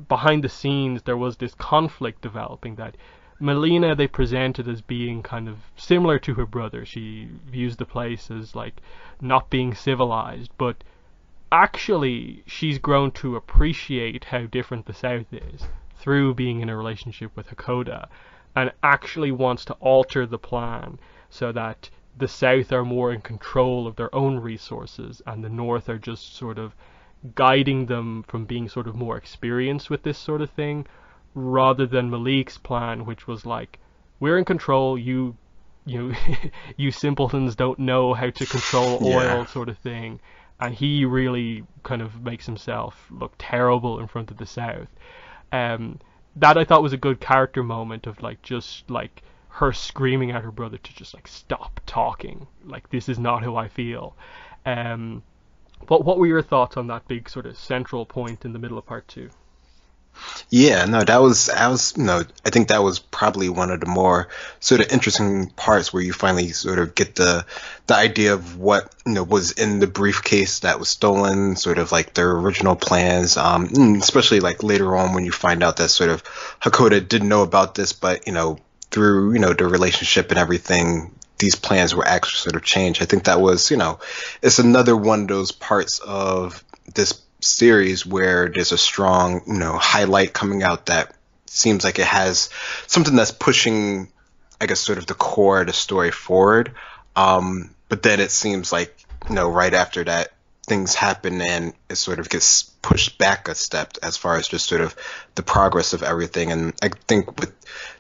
Speaker 1: behind the scenes there was this conflict developing, that Melina they presented as being kind of similar to her brother. She views the place as like not being civilized, but actually she's grown to appreciate how different the South is through being in a relationship with Hakoda, and actually wants to alter the plan so that the South are more in control of their own resources and the North are just sort of guiding them from being sort of more experienced with this sort of thing, rather than Malik's plan, which was like, we're in control, you you simpletons don't know how to control oil, sort of thing. And he really kind of makes himself look terrible in front of the South. That I thought was a good character moment of like just like her screaming at her brother to just like stop talking, like this is not how I feel. But what were your thoughts on that big sort of central point in the middle of part 2?
Speaker 2: Yeah, no, I think that was probably one of the more sort of interesting parts, where you finally sort of get the idea of what, was in the briefcase that was stolen, sort of like their original plans, especially like later on when you find out that sort of Hakoda didn't know about this, but, through, the relationship and everything, these plans were actually sort of changed. I think that was, it's another one of those parts of this series where there's a strong, highlight coming out that seems like it has something that's pushing, I guess, sort of the core of the story forward. But then it seems like, right after that, things happen and it sort of gets pushed back a step as far as just sort of the progress of everything. And I think with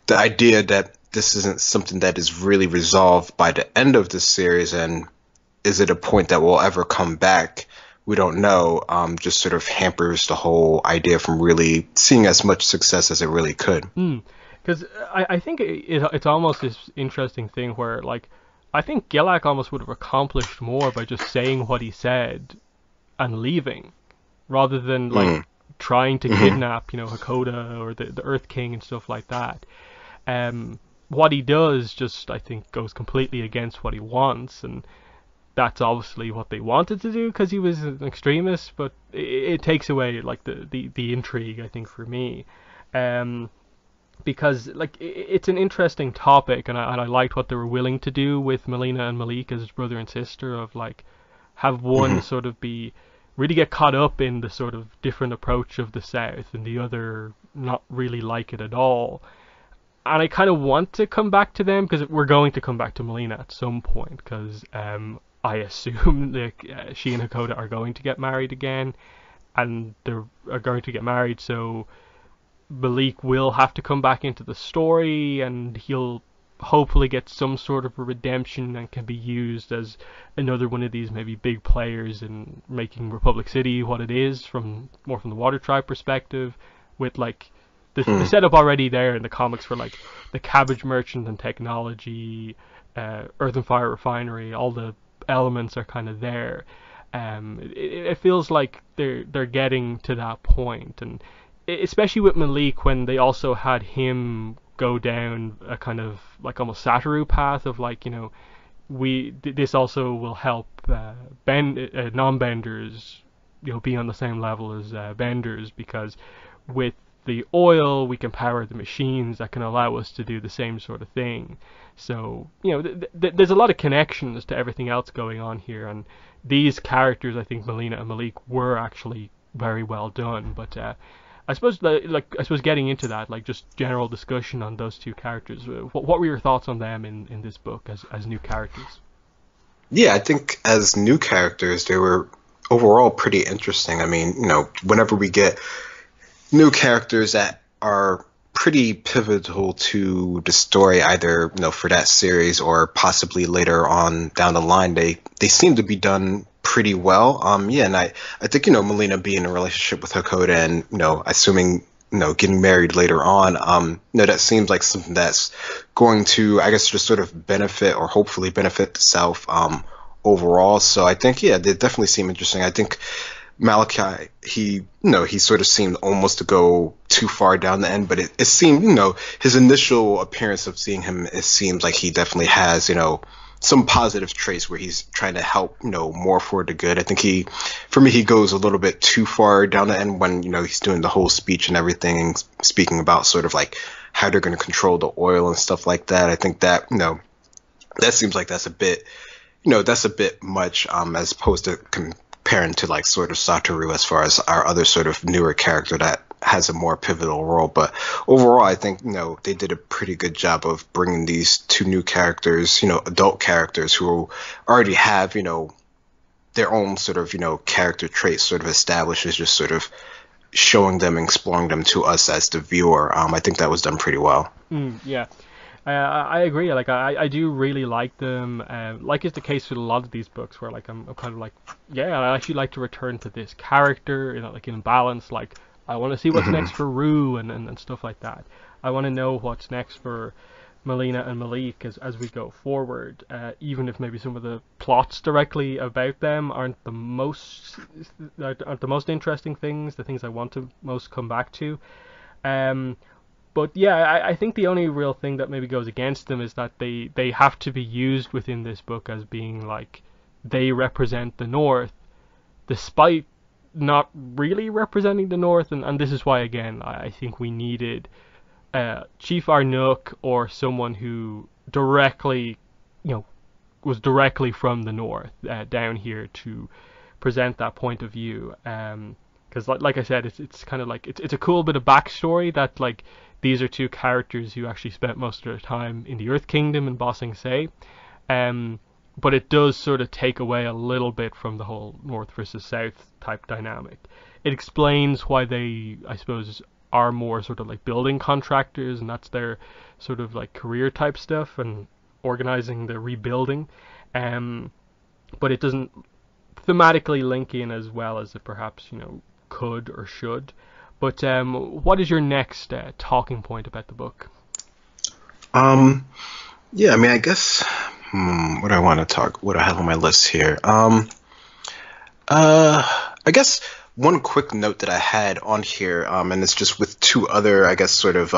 Speaker 2: the idea that this isn't something that is really resolved by the end of this series, and is it a point that will ever come back? We don't know, just sort of hampers the whole idea from really seeing as much success as it really could.
Speaker 1: Because I think it's almost this interesting thing where, like, I think Gilak almost would have accomplished more by just saying what he said and leaving, rather than, like, trying to kidnap, Hakoda or the Earth King and stuff like that. What he does just, I think, goes completely against what he wants, and that's obviously what they wanted to do because he was an extremist, but it takes away like the intrigue, I think, for me. because like it's an interesting topic, and I liked what they were willing to do with Melina and Malik as brother and sister, of like have one
Speaker 2: Hmm.
Speaker 1: sort of be really get caught up in the sort of different approach of the South, and the other not really like it at all. And I kind of want to come back to them because we're going to come back to Melina at some point, because I assume that she and Hakoda are going to get married again, and are going to get married, so Malik will have to come back into the story, and he'll hopefully get some sort of a redemption and can be used as another one of these maybe big players in making Republic City what it is, from more from the Water Tribe perspective, with like the
Speaker 2: Hmm.
Speaker 1: setup already there in the comics for like the cabbage merchant and technology, Earth and Fire refinery, all the elements are kind of there. It feels like they're getting to that point, and especially with Malik, when they also had him go down a kind of like almost Satoru path of like, this also will help non-benders, be on the same level as benders, because with the oil we can power the machines that can allow us to do the same sort of thing. So there's a lot of connections to everything else going on here, and these characters, I think Melina and Malik, were actually very well done. But I suppose getting into that, like just general discussion on those two characters. What were your thoughts on them in this book as new characters?
Speaker 2: Yeah, I think as new characters, they were overall pretty interesting. I mean, whenever we get new characters that are pretty pivotal to the story, either for that series or possibly later on down the line, they seem to be done pretty well. Yeah, and I think Melina being in a relationship with Hakoda, and assuming getting married later on, that seems like something that's going to, I guess, just sort of benefit, or hopefully benefit the South overall. So I think, yeah, they definitely seem interesting. I think Malachi, he sort of seemed almost to go too far down the end, but it seemed, his initial appearance of seeing him, it seems like he definitely has, some positive traits where he's trying to help, more for the good. I think for me, he goes a little bit too far down the end when, he's doing the whole speech and everything, and speaking about sort of like how they're going to control the oil and stuff like that. I think that, that seems like that's a bit much, as opposed to comparing to like sort of Satoru as far as our other sort of newer character that has a more pivotal role. But overall, I think they did a pretty good job of bringing these two new characters, adult characters who already have their own sort of character traits sort of established, as just sort of showing them, exploring them to us as the viewer. I think that was done pretty well.
Speaker 1: Yeah. I agree. Like I do really like them. Like is the case with a lot of these books, where like I'm kind of like, yeah, I actually like to return to this character, like in balance. Like I want to see what's next for Rue and stuff like that. I want to know what's next for Melina and Malik as we go forward. Even if maybe some of the plots directly about them aren't the most interesting things, the things I want to most come back to. Um, but yeah, I think the only real thing that maybe goes against them is that they have to be used within this book as being like they represent the North, despite not really representing the North. And this is why, again, I think we needed Chief Arnook, or someone who directly, was directly from the North down here to present that point of view. Because like I said, it's kind of like it's a cool bit of backstory that like these are two characters who actually spent most of their time in the Earth Kingdom and Bossing Say. But it does sort of take away a little bit from the whole North versus South type dynamic. It explains why they, I suppose, are more sort of like building contractors, and that's their sort of like career type stuff, and organizing the rebuilding. But it doesn't thematically link in as well as it perhaps could or should. But what is your next talking point about the book?
Speaker 2: Yeah, I mean, I guess, what do I want to talk, what do I have on my list here? I guess one quick note that I had on here, and it's just with two other, I guess, sort of,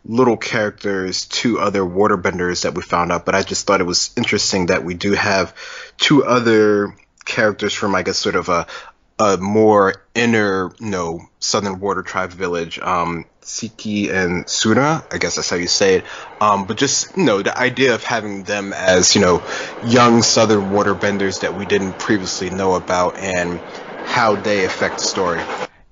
Speaker 2: little characters, two other waterbenders that we found out, but I just thought it was interesting that we do have two other characters from, I guess, sort of a more inner, Southern Water Tribe village, Siki and Suna, I guess that's how you say it. But just, the idea of having them as, young Southern waterbenders that we didn't previously know about and how they affect the story.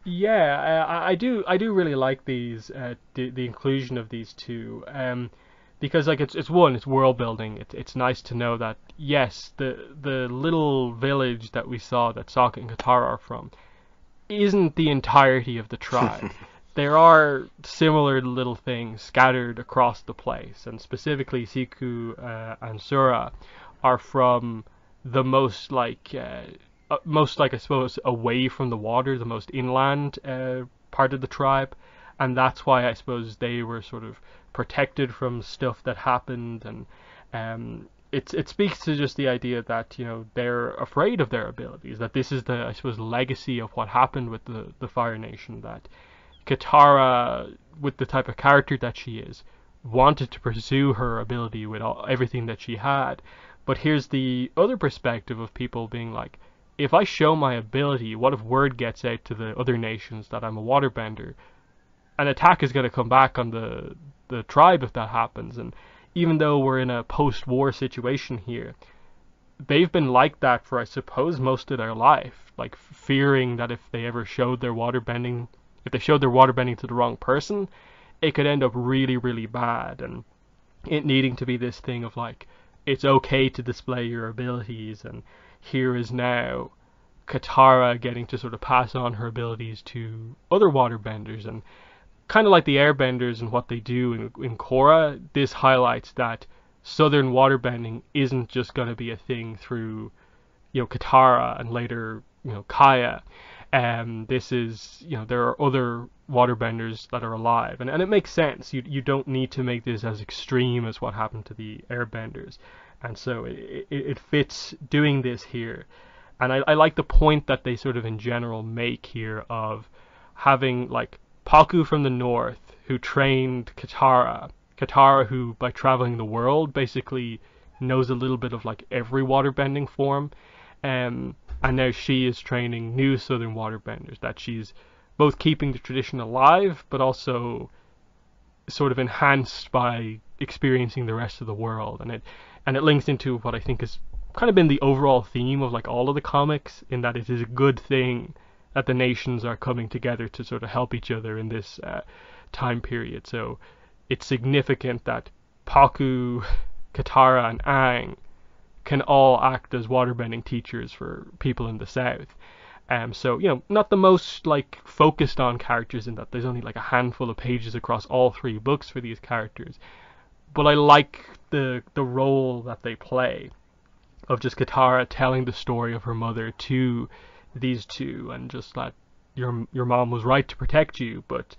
Speaker 1: Yeah, I do really like these the inclusion of these two, because like it's world building. It's nice to know that yes, the little village that we saw that Sokka and Katara are from isn't the entirety of the tribe. There are similar little things scattered across the place, and specifically Siku and Sura are from the most like I suppose away from the water, the most inland part of the tribe, and that's why I suppose they were sort of protected from stuff that happened, and it speaks to just the idea that they're afraid of their abilities, that this is the I suppose legacy of what happened with the Fire Nation, that Katara, with the type of character that she is, wanted to pursue her ability with everything that she had. But here's the other perspective of people being like, if I show my ability, what if word gets out to the other nations that I'm a waterbender? An attack is going to come back on the tribe if that happens. And even though we're in a post-war situation here, they've been like that for, I suppose, most of their life, like fearing that if they ever showed their waterbending, if they showed their waterbending to the wrong person, it could end up really, really bad, and it needing to be this thing of like, it's okay to display your abilities, and here is now Katara getting to sort of pass on her abilities to other waterbenders, and kind of like the airbenders and what they do in Korra, this highlights that southern waterbending isn't just going to be a thing through Katara and later Kaya. This is there are other waterbenders that are alive, and it makes sense. You don't need to make this as extreme as what happened to the airbenders, and so it fits doing this here. And I like the point that they sort of in general make here of having like Paku from the north who trained Katara who by traveling the world basically knows a little bit of like every waterbending form, and now she is training new southern waterbenders, that she's both keeping the tradition alive but also sort of enhanced by experiencing the rest of the world. And it links into what I think has kind of been the overall theme of like all of the comics, in that it is a good thing that the nations are coming together to sort of help each other in this time period. So it's significant that Paku, Katara, and Aang can all act as waterbending teachers for people in the south. So not the most like focused on characters, in that there's only like a handful of pages across all three books for these characters, but I like the role that they play of just Katara telling the story of her mother to these two, and just that your mom was right to protect you, but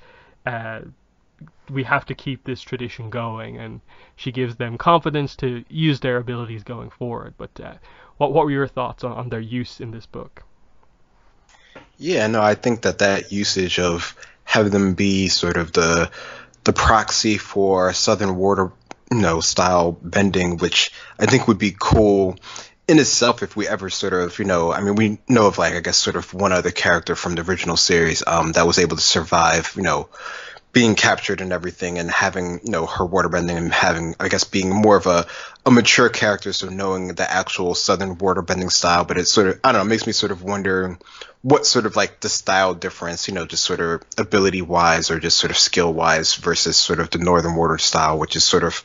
Speaker 1: we have to keep this tradition going, and she gives them confidence to use their abilities going forward. But what were your thoughts on their use in this book?
Speaker 2: Yeah, no, I think that usage of having them be sort of the proxy for Southern water, style bending, which I think would be cool in itself if we ever sort of, I mean, we know of like, I guess, sort of one other character from the original series that was able to survive, being captured and everything, and having, her waterbending, and having, I guess, being more of a mature character, so knowing the actual Southern waterbending style. But it sort of, I don't know, it makes me sort of wonder what sort of like the style difference, just sort of ability wise or just sort of skill wise versus sort of the Northern water style, which is sort of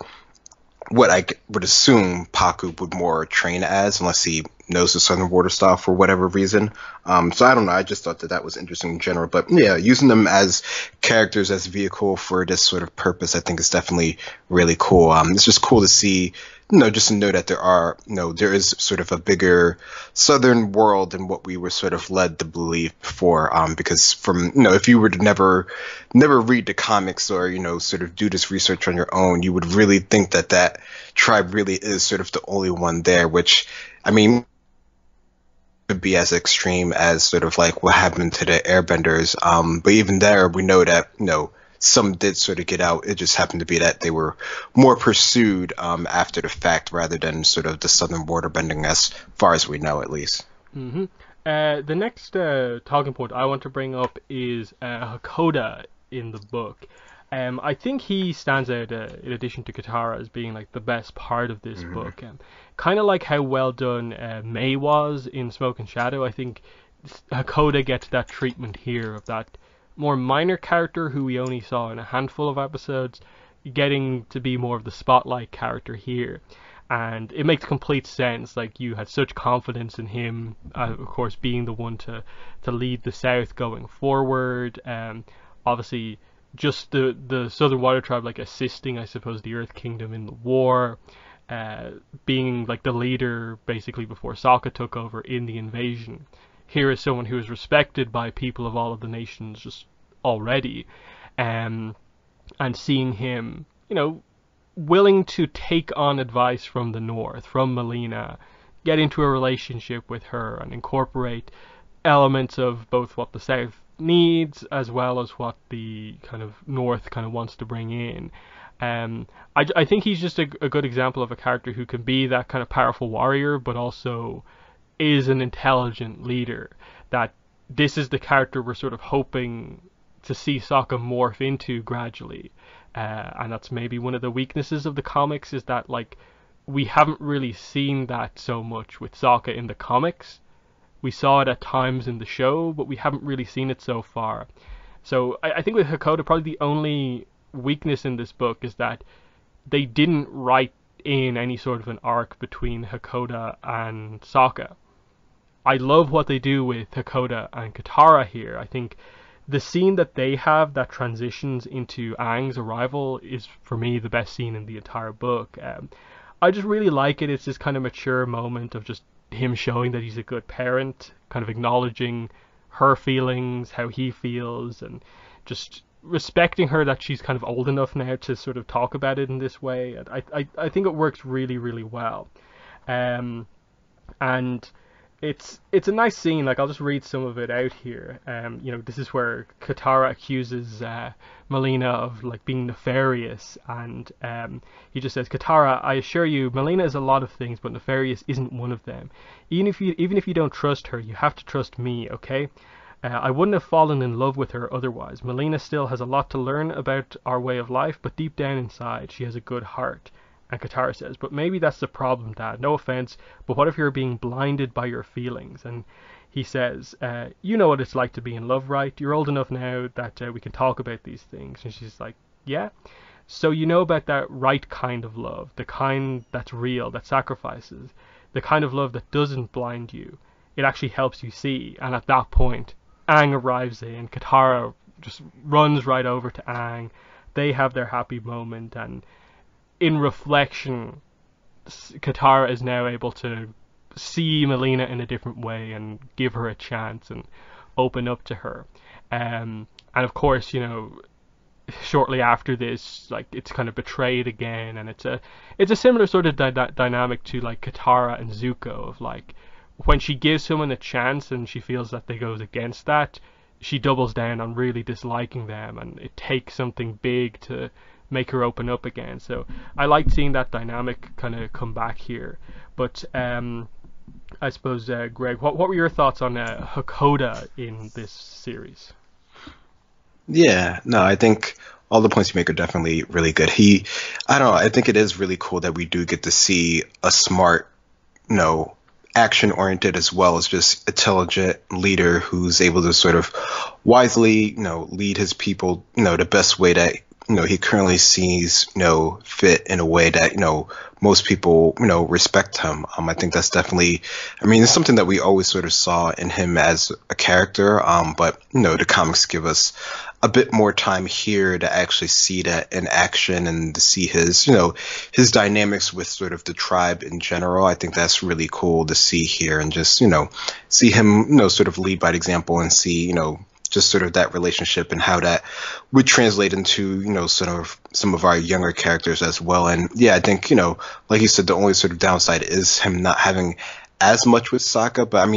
Speaker 2: what I would assume Paku would more train as, unless he knows the Southern water style for whatever reason. So I don't know. I just thought that was interesting in general. But yeah, using them as characters, as vehicle for this sort of purpose, I think is definitely really cool. It's just cool to see, just to know that there is sort of a bigger Southern world than what we were sort of led to believe before. Because from, if you were to never read the comics or, sort of do this research on your own, you would really think that tribe really is sort of the only one there, which, I mean, could be as extreme as sort of like what happened to the airbenders. But even there, we know that, some did sort of get out. It just happened to be that they were more pursued after the fact rather than sort of the Southern waterbending, as far as we know, at least.
Speaker 1: Mm-hmm. The next talking point I want to bring up is Coda in the book. I think he stands out, in addition to Katara, as being like the best part of this
Speaker 2: Hmm.
Speaker 1: book. Kind of like how well done May was in Smoke and Shadow. I think Hakoda gets that treatment here of that more minor character who we only saw in a handful of episodes, getting to be more of the spotlight character here. And it makes complete sense. Like, you had such confidence in him, of course, being the one to lead the South going forward. Obviously, just the Southern Water Tribe, like, assisting, I suppose, the Earth Kingdom in the war, being like the leader basically before Sokka took over in the invasion. Here is someone who is respected by people of all of the nations just already, um, and seeing him, willing to take on advice from the North, from Melina, get into a relationship with her, and incorporate elements of both what the South needs as well as what the kind of North kind of wants to bring in. I think he's just a good example of a character who can be that kind of powerful warrior, but also is an intelligent leader. That this is the character we're sort of hoping to see Sokka morph into gradually. And that's maybe one of the weaknesses of the comics, is that, like, we haven't really seen that so much with Sokka in the comics. We saw it at times in the show, but we haven't really seen it so far. So I think with Hakoda, probably the only weakness in this book is that they didn't write in any sort of an arc between Hakoda and Sokka. I love what they do with Hakoda and Katara here. I think the scene that they have that transitions into Aang's arrival is, for me, the best scene in the entire book. I just really like it. It's this kind of mature moment of just him showing that he's a good parent, kind of acknowledging her feelings, how he feels, and just respecting her that she's kind of old enough now to sort of talk about it in this way. And I think it works really, really well. Um, and it's a nice scene. Like, I'll just read some of it out here. This is where Katara accuses Melina of, like, being nefarious, and he just says, "Katara, I assure you, Melina is a lot of things, but nefarious isn't one of them. Even if you don't trust her, you have to trust me, okay? I wouldn't have fallen in love with her otherwise. Melina still has a lot to learn about our way of life, but deep down inside, she has a good heart." And Katara says, "But maybe that's the problem, Dad. No offense, but what if you're being blinded by your feelings?" And he says, "You know what it's like to be in love, right? You're old enough now that we can talk about these things." And she's like, "Yeah. So you know about that right kind of love, the kind that's real, that sacrifices, the kind of love that doesn't blind you. It actually helps you see." And at that point, Aang arrives in. Katara just runs right over to Aang. They have their happy moment, and in reflection, Katara is now able to see Melina in a different way and give her a chance and open up to her. And of course, shortly after this, like, it's kind of betrayed again, and it's a similar sort of dynamic to, like, Katara and Zuko, of, like, when she gives someone a chance and she feels that they goes against that, she doubles down on really disliking them, and it takes something big to make her open up again. So I like seeing that dynamic kind of come back here. But I suppose, Greg, what were your thoughts on Hakoda in this series?
Speaker 2: Yeah, no, I think all the points you make are definitely really good. I don't know, I think it is really cool that we do get to see a smart, you know, action oriented as well as just intelligent leader who's able to sort of wisely, lead his people, the best way that, he currently sees, fit in a way that, most people, respect him. I think that's definitely, it's something that we always sort of saw in him as a character. But, the comics give us a bit more time here to actually see that in action and to see his dynamics with sort of the tribe in general. I think that's really cool to see here, and just, see him, sort of lead by example, and see, just sort of that relationship and how that would translate into, sort of some of our younger characters as well. And yeah, I think, like you said, the only sort of downside is him not having as much with Sokka. But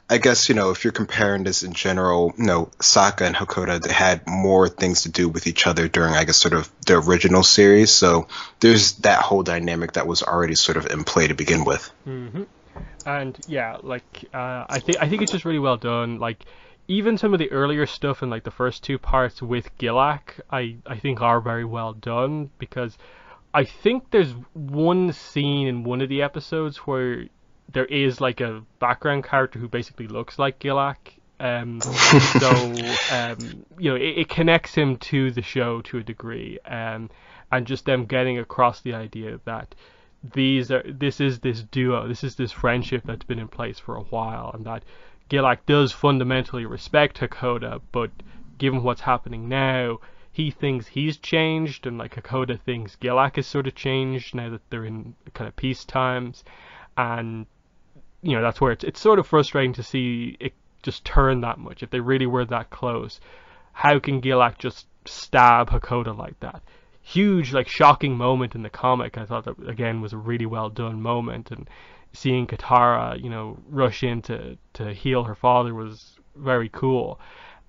Speaker 2: I guess, if you're comparing this in general, Sokka and Hakoda, they had more things to do with each other during, I guess, sort of the original series. So there's that whole dynamic that was already sort of in play to begin with.
Speaker 1: Mm-hmm. And yeah, like I think it's just really well done. Like even some of the earlier stuff in like the first two parts with Gilak, I think are very well done because I think there's one scene in one of the episodes where there is like a background character who basically looks like Gilak. So it connects him to the show to a degree, and just them getting across the idea that this is this duo, this is this friendship that's been in place for a while, and that Gilak does fundamentally respect Hakoda, but given what's happening now, he thinks he's changed, and like Hakoda thinks Gilak is sort of changed now that they're in kind of peace times, and that's where it's sort of frustrating to see it just turn that much. If they really were that close, how can Gilak just stab Hakoda like that? Huge, like shocking moment in the comic. I thought that again was a really well done moment, and seeing Katara, rush in to heal her father was very cool.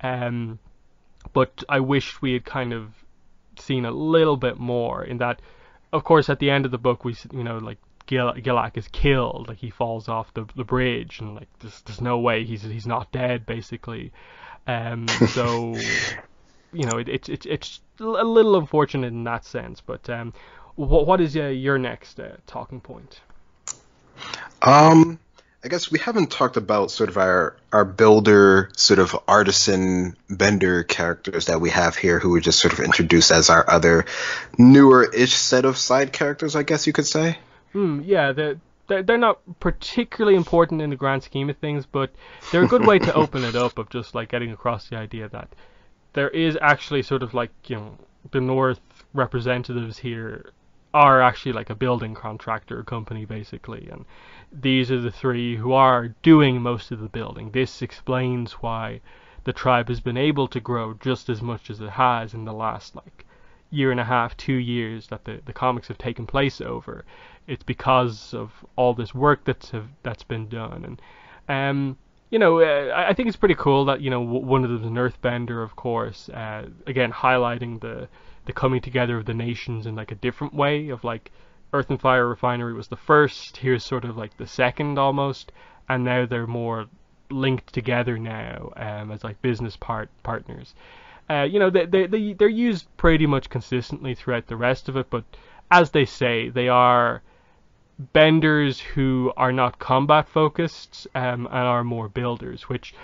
Speaker 1: But I wish we had kind of seen a little bit more in that. Of course, at the end of the book, we like Gilak is killed, like he falls off the bridge, and like there's no way he's not dead basically. So it's a little unfortunate in that sense. But what is your next talking point?
Speaker 2: I guess we haven't talked about sort of our builder, sort of artisan bender characters that we have here, who were just sort of introduced as our other newer-ish set of side characters, I guess you could say.
Speaker 1: Yeah, they're not particularly important in the grand scheme of things, but they're a good way to open it up, of just like getting across the idea that there is actually sort of like, the North representatives here are actually like a building contractor company basically, and these are the three who are doing most of the building. This explains why the tribe has been able to grow just as much as it has in the last like year and a half, 2 years that the comics have taken place over. It's because of all this work that's been done, and I think it's pretty cool that one of them is an earthbender, of course. Again, highlighting the coming together of the nations in like a different way, of like Earth and Fire Refinery was the first, here's sort of like the second almost, and now they're more linked together now as like business partners. They're used pretty much consistently throughout the rest of it, but as they say, they are benders who are not combat focused, and are more builders, which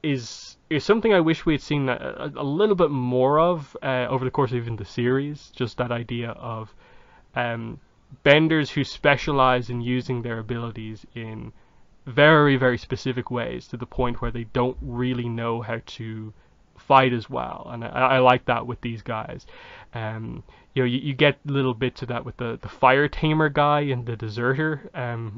Speaker 1: is something I wish we had seen a little bit more of over the course of even the series. Just that idea of benders who specialize in using their abilities in very, very specific ways, to the point where they don't really know how to fight as well, and I like that with these guys. You get little bits of that with the fire tamer guy and the deserter.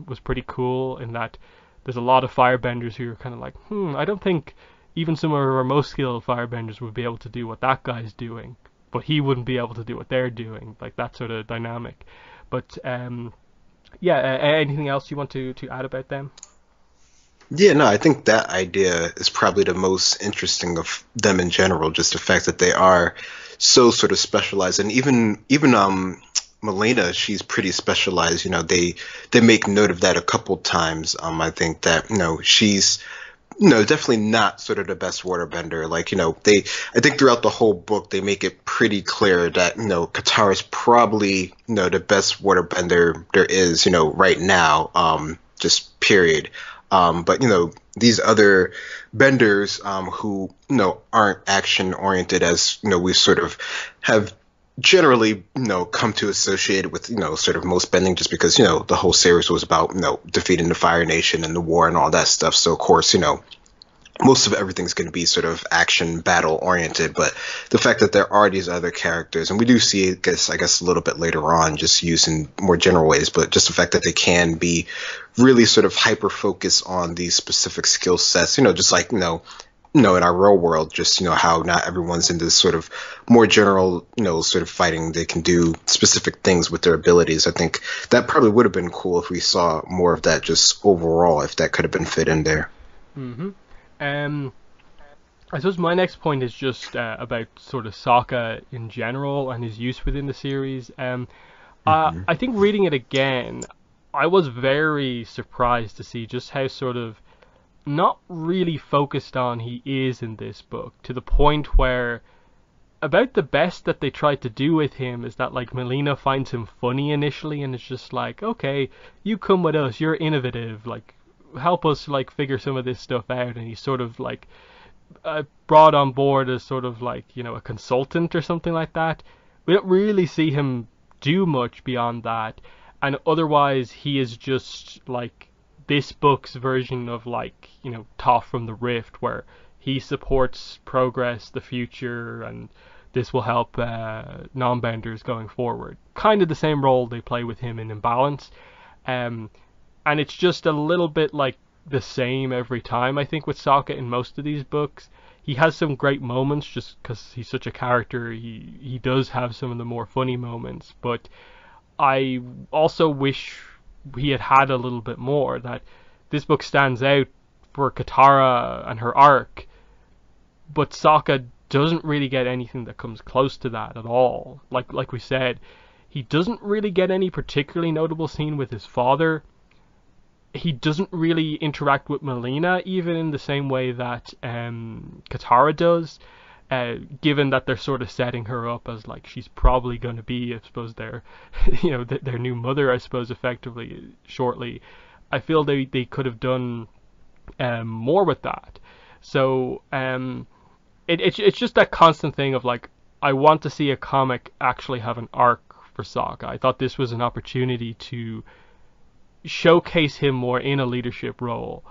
Speaker 1: Was pretty cool in that there's a lot of firebenders who are kind of like, I don't think even some of our most skilled firebenders would be able to do what that guy's doing, but he wouldn't be able to do what they're doing, like that sort of dynamic. But anything else you want to add about them?
Speaker 2: Yeah, no, I think that idea is probably the most interesting of them in general. Just the fact that they are so sort of specialized, and even Melina, she's pretty specialized. They make note of that a couple times. I think that she's definitely not sort of the best waterbender. Like I think throughout the whole book they make it pretty clear that Katara is probably the best waterbender there is right now. Just period. But these other benders who aren't action oriented, as we sort of have generally come to associate with sort of most bending, just because the whole series was about defeating the Fire Nation and the war and all that stuff. So of course most of everything's going to be sort of action battle oriented, but the fact that there are these other characters, and we do see it, I guess a little bit later on, just used in more general ways, but just the fact that they can be really sort of hyper focused on these specific skill sets, just like in our real world, just how not everyone's into sort of more general sort of fighting. They can do specific things with their abilities. I think that probably would have been cool if we saw more of that, just overall, if that could have been fit in there.
Speaker 1: I suppose my next point is just about sort of Sokka in general and his use within the series. I think reading it again, I was very surprised to see just how sort of not really focused on he is in this book, to the point where about the best that they tried to do with him is that like Melina finds him funny initially, and it's just like, okay, you come with us, you're innovative, like help us like figure some of this stuff out, and he's sort of like brought on board as sort of like, you know, a consultant or something like that. We don't really see him do much beyond that, and otherwise he is just like this book's version of like, you know, Toph from the Rift, where he supports progress, the future, and this will help non-benders going forward. Kind of the same role they play with him in Imbalance. And it's just a little bit like the same every time, I think, with Sokka in most of these books. He has some great moments just because he's such a character. He does have some of the more funny moments, but I also wish he had a little bit more. That this book stands out for Katara and her arc, but Sokka doesn't really get anything that comes close to that at all. Like we said, he doesn't really get any particularly notable scene with his father. He doesn't really interact with Melina even in the same way that Katara does, given that they're sort of setting her up as like she's probably going to be, I suppose, their you know, their new mother, I suppose, effectively shortly. I feel they could have done more with that. So it's just that constant thing of like, I want to see a comic actually have an arc for Sokka. I thought this was an opportunity to showcase him more in a leadership role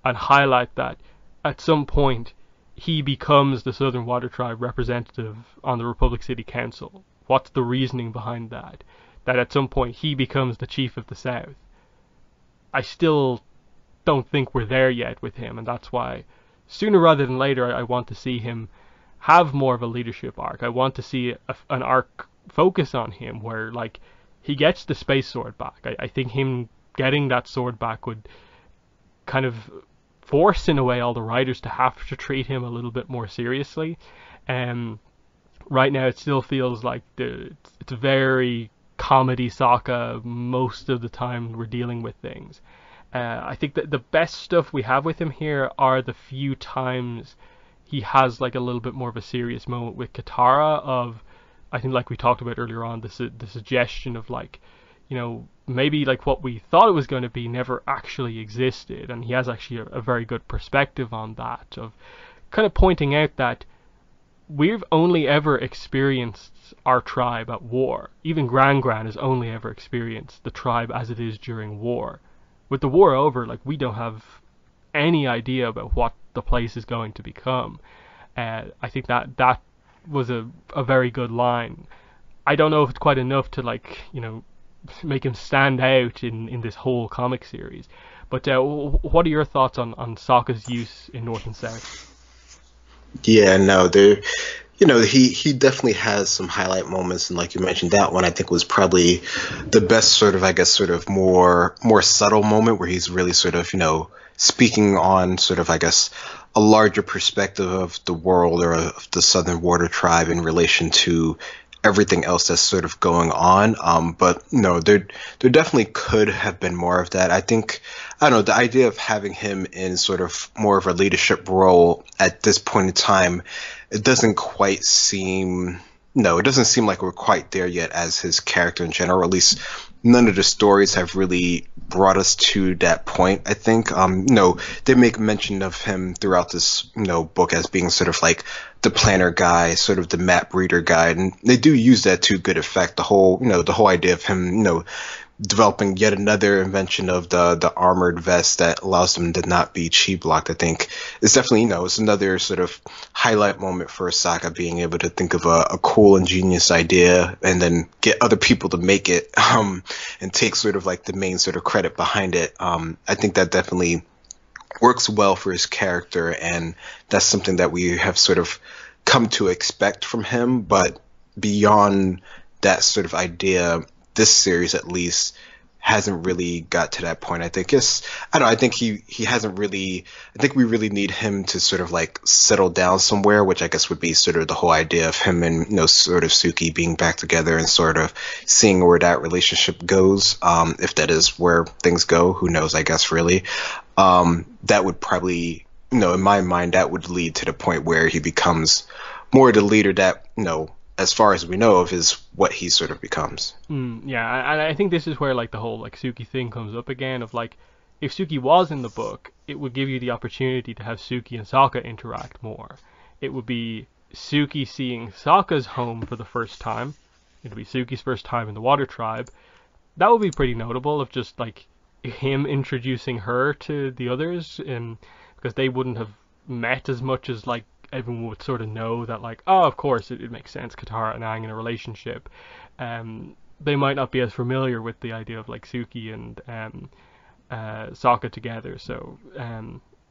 Speaker 1: and highlight that at some point he becomes the Southern Water Tribe representative on the Republic City Council. What's the reasoning behind that? That at some point he becomes the chief of the South. I still don't think we're there yet with him, and that's why sooner rather than later I want to see him have more of a leadership arc. I want to see an arc focus on him where like he gets the space sword back. I think him getting that sword back would kind of force in a way all the writers to have to treat him a little bit more seriously. Right now it still feels like it's very comedy Sokka most of the time we're dealing with things. I think that the best stuff we have with him here are the few times he has like a little bit more of a serious moment with Katara, of, I think like we talked about earlier on, the suggestion of like, you know, maybe like what we thought it was going to be never actually existed, and he has actually a very good perspective on that, of kind of pointing out that we've only ever experienced our tribe at war. Even Gran has only ever experienced the tribe as it is during war. With the war over, like, we don't have any idea about what the place is going to become. I think that was a very good line. I don't know if it's quite enough to, like, you know, make him stand out in this whole comic series. But what are your thoughts on Sokka's use in North and South?
Speaker 2: Yeah, no, there, you know, he definitely has some highlight moments, and like you mentioned, that one I think was probably the best sort of, I guess, sort of more subtle moment where he's really sort of, you know, speaking on sort of, I guess, a larger perspective of the world or of the Southern Water Tribe in relation to everything else that's sort of going on. But no, there definitely could have been more of that. I think, I don't know, the idea of having him in sort of more of a leadership role at this point in time, it doesn't seem like we're quite there yet as his character in general. At least none of the stories have really brought us to that point, I think. They make mention of him throughout this, book as being sort of like the planner guy, sort of the map reader guy, and they do use that to good effect. The whole idea of him, developing yet another invention of the armored vest that allows them to not be chi blocked, I think is definitely, it's another sort of highlight moment for Sokka, being able to think of a cool, ingenious idea and then get other people to make it, and take sort of like the main sort of credit behind it. I think that definitely works well for his character, and that's something that we have sort of come to expect from him. But beyond that sort of idea, this series at least hasn't really got to that point. I think I don't know, I think he hasn't really, I think we really need him to sort of like settle down somewhere, which I guess would be sort of the whole idea of him and, sort of Suki being back together and sort of seeing where that relationship goes. If that is where things go, who knows, I guess, really. That would probably, in my mind, that would lead to the point where he becomes more the leader that, as far as we know of, is what he sort of becomes.
Speaker 1: Yeah, and I think this is where like the whole like Suki thing comes up again. Of like, if Suki was in the book, it would give you the opportunity to have Suki and Sokka interact more. It would be Suki seeing Sokka's home for the first time. It would be Suki's first time in the Water Tribe. That would be pretty notable, of just like him introducing her to the others, because they wouldn't have met as much as like everyone would sort of know that, like, oh, of course it makes sense, Katara and Aang in a relationship. They might not be as familiar with the idea of like Suki and Sokka together, so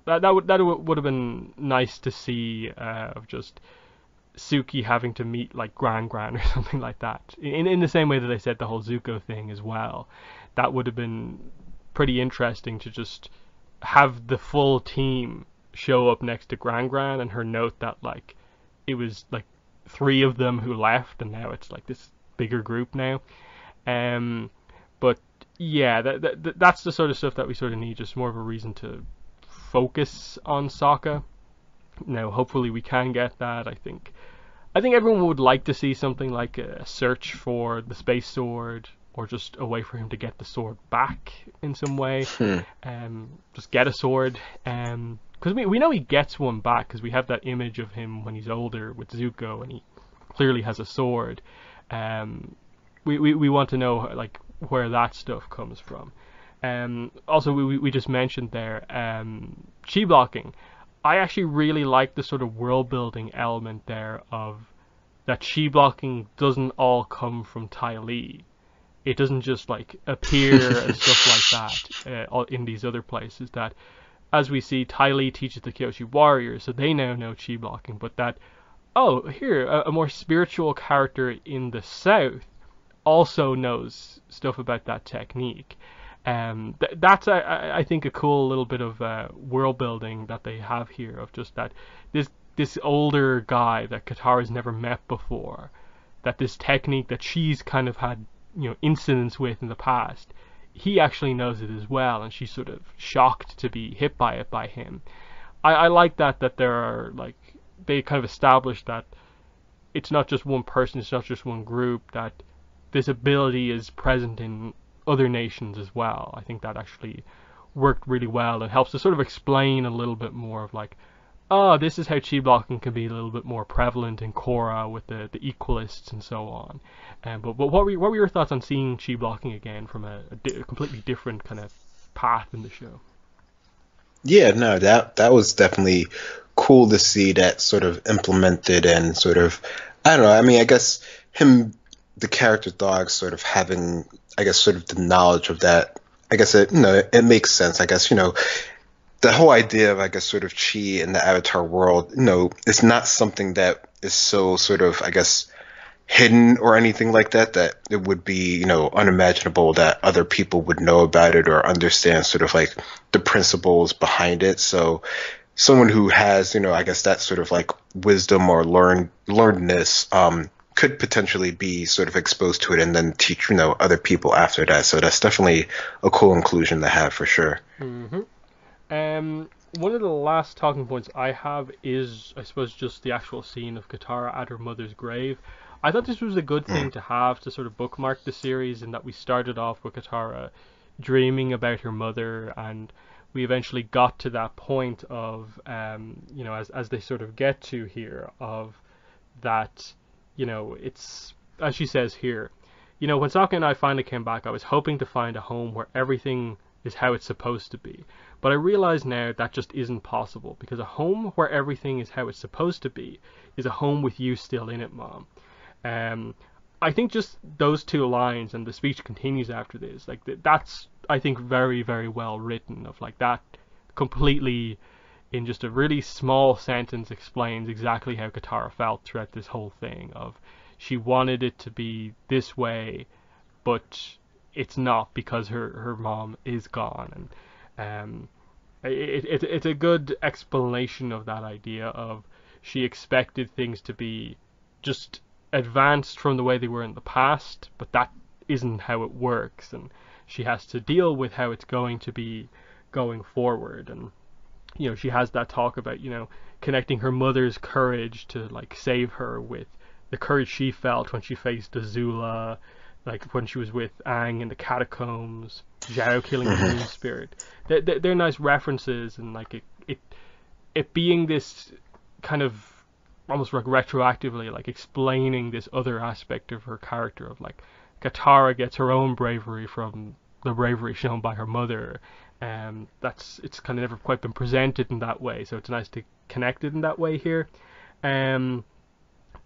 Speaker 1: that would have been nice to see, of just Suki having to meet like Gran or something like that, in the same way that they said the whole Zuko thing as well. That would have been pretty interesting to just have the full team show up next to Gran and her note that like it was like 3 of them who left and now it's like this bigger group now. But yeah, that's the sort of stuff that we sort of need, just more of a reason to focus on Sokka. Now hopefully we can get that. I think everyone would like to see something like a search for the space sword, or just a way for him to get the sword back in some way. Just get a sword. Because we know he gets one back, because we have that image of him when he's older with Zuko, and he clearly has a sword. We want to know like where that stuff comes from. Also, we just mentioned there chi blocking. I actually really like the sort of world building element there, of that chi blocking doesn't all come from Ty Lee. It doesn't just like appear and stuff like that in these other places. That, as we see, Ty Lee teaches the Kyoshi warriors, so they now know chi blocking. But that, here, a more spiritual character in the South also knows stuff about that technique. That's I think a cool little bit of world building that they have here, of just that this older guy that Katara's never met before, that this technique that she's kind of had incidents with in the past, he actually knows it as well, and she's sort of shocked to be hit by it by him. I like that there are like, they kind of established that it's not just one person, it's not just one group, that this ability is present in other nations as well. I think that actually worked really well, and helps to sort of explain a little bit more of like, this is how chi blocking can be a little bit more prevalent in Korra with the equalists and so on. But what were your thoughts on seeing chi blocking again from a completely different kind of path in the show?
Speaker 2: Yeah, no, that was definitely cool to see that sort of implemented, and sort of, I don't know, I mean, I guess him, the character dog, sort of having, I guess, sort of the knowledge of that, I guess it makes sense. I guess, the whole idea of, I guess, sort of chi in the Avatar world, it's not something that is so sort of, I guess, hidden or anything like that, that it would be, unimaginable that other people would know about it or understand sort of like the principles behind it. So someone who has, I guess that sort of like wisdom or learnedness, could potentially be sort of exposed to it and then teach, other people after that. So that's definitely a cool inclusion to have, for sure.
Speaker 1: Mm-hmm. One of the last talking points I have is, I suppose, just the actual scene of Katara at her mother's grave. I thought this was a good thing to have to sort of bookmark the series, in that we started off with Katara dreaming about her mother, and we eventually got to that point of, as they sort of get to here, of that, it's, as she says here, when Sokka and I finally came back, I was hoping to find a home where everything is how it's supposed to be. But I realize now that just isn't possible, because a home where everything is how it's supposed to be is a home with you still in it, Mom. I think just those 2 lines, and the speech continues after this, like that's, I think, very, very well written, of like that completely, in just a really small sentence, explains exactly how Katara felt throughout this whole thing, of she wanted it to be this way, but it's not, because her mom is gone. And it's a good explanation of that idea of she expected things to be just advanced from the way they were in the past, but that isn't how it works, and she has to deal with how it's going to be going forward. And she has that talk about connecting her mother's courage to like save her with the courage she felt when she faced Azula, like when she was with Aang in the catacombs, Zhao killing the moon spirit. They're nice references, and like it being this kind of almost like retroactively like explaining this other aspect of her character, of like Katara gets her own bravery from the bravery shown by her mother. It's kind of never quite been presented in that way, so it's nice to connect it in that way here.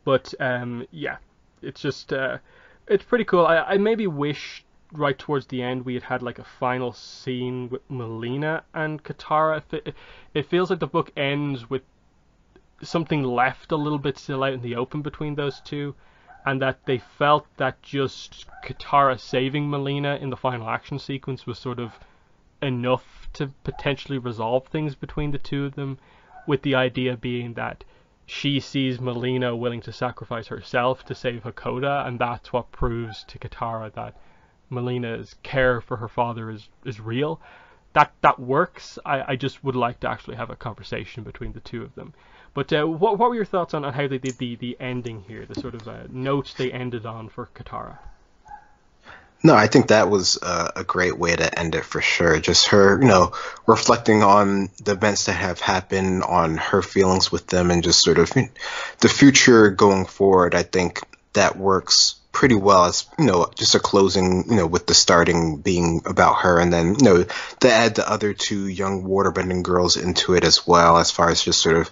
Speaker 1: But yeah, it's just it's pretty cool. I maybe wish right towards the end we had like a final scene with Melina and Katara. It feels like the book ends with something left a little bit still out in the open between those two, and that they felt that just Katara saving Melina in the final action sequence was sort of enough to potentially resolve things between the two of them, with the idea being that she sees Melina willing to sacrifice herself to save Coda, and that's what proves to Katara that Melina's care for her father is real. That works. I just would like to actually have a conversation between the two of them. But what were your thoughts on how they did the ending here, the sort of notes they ended on for Katara?
Speaker 2: No, I think that was a great way to end it for sure. Just her, reflecting on the events that have happened, on her feelings with them, and just sort of the future going forward. I think that works pretty well as, just a closing, with the starting being about her, and then, to add the other two young waterbending girls into it as well, as far as just sort of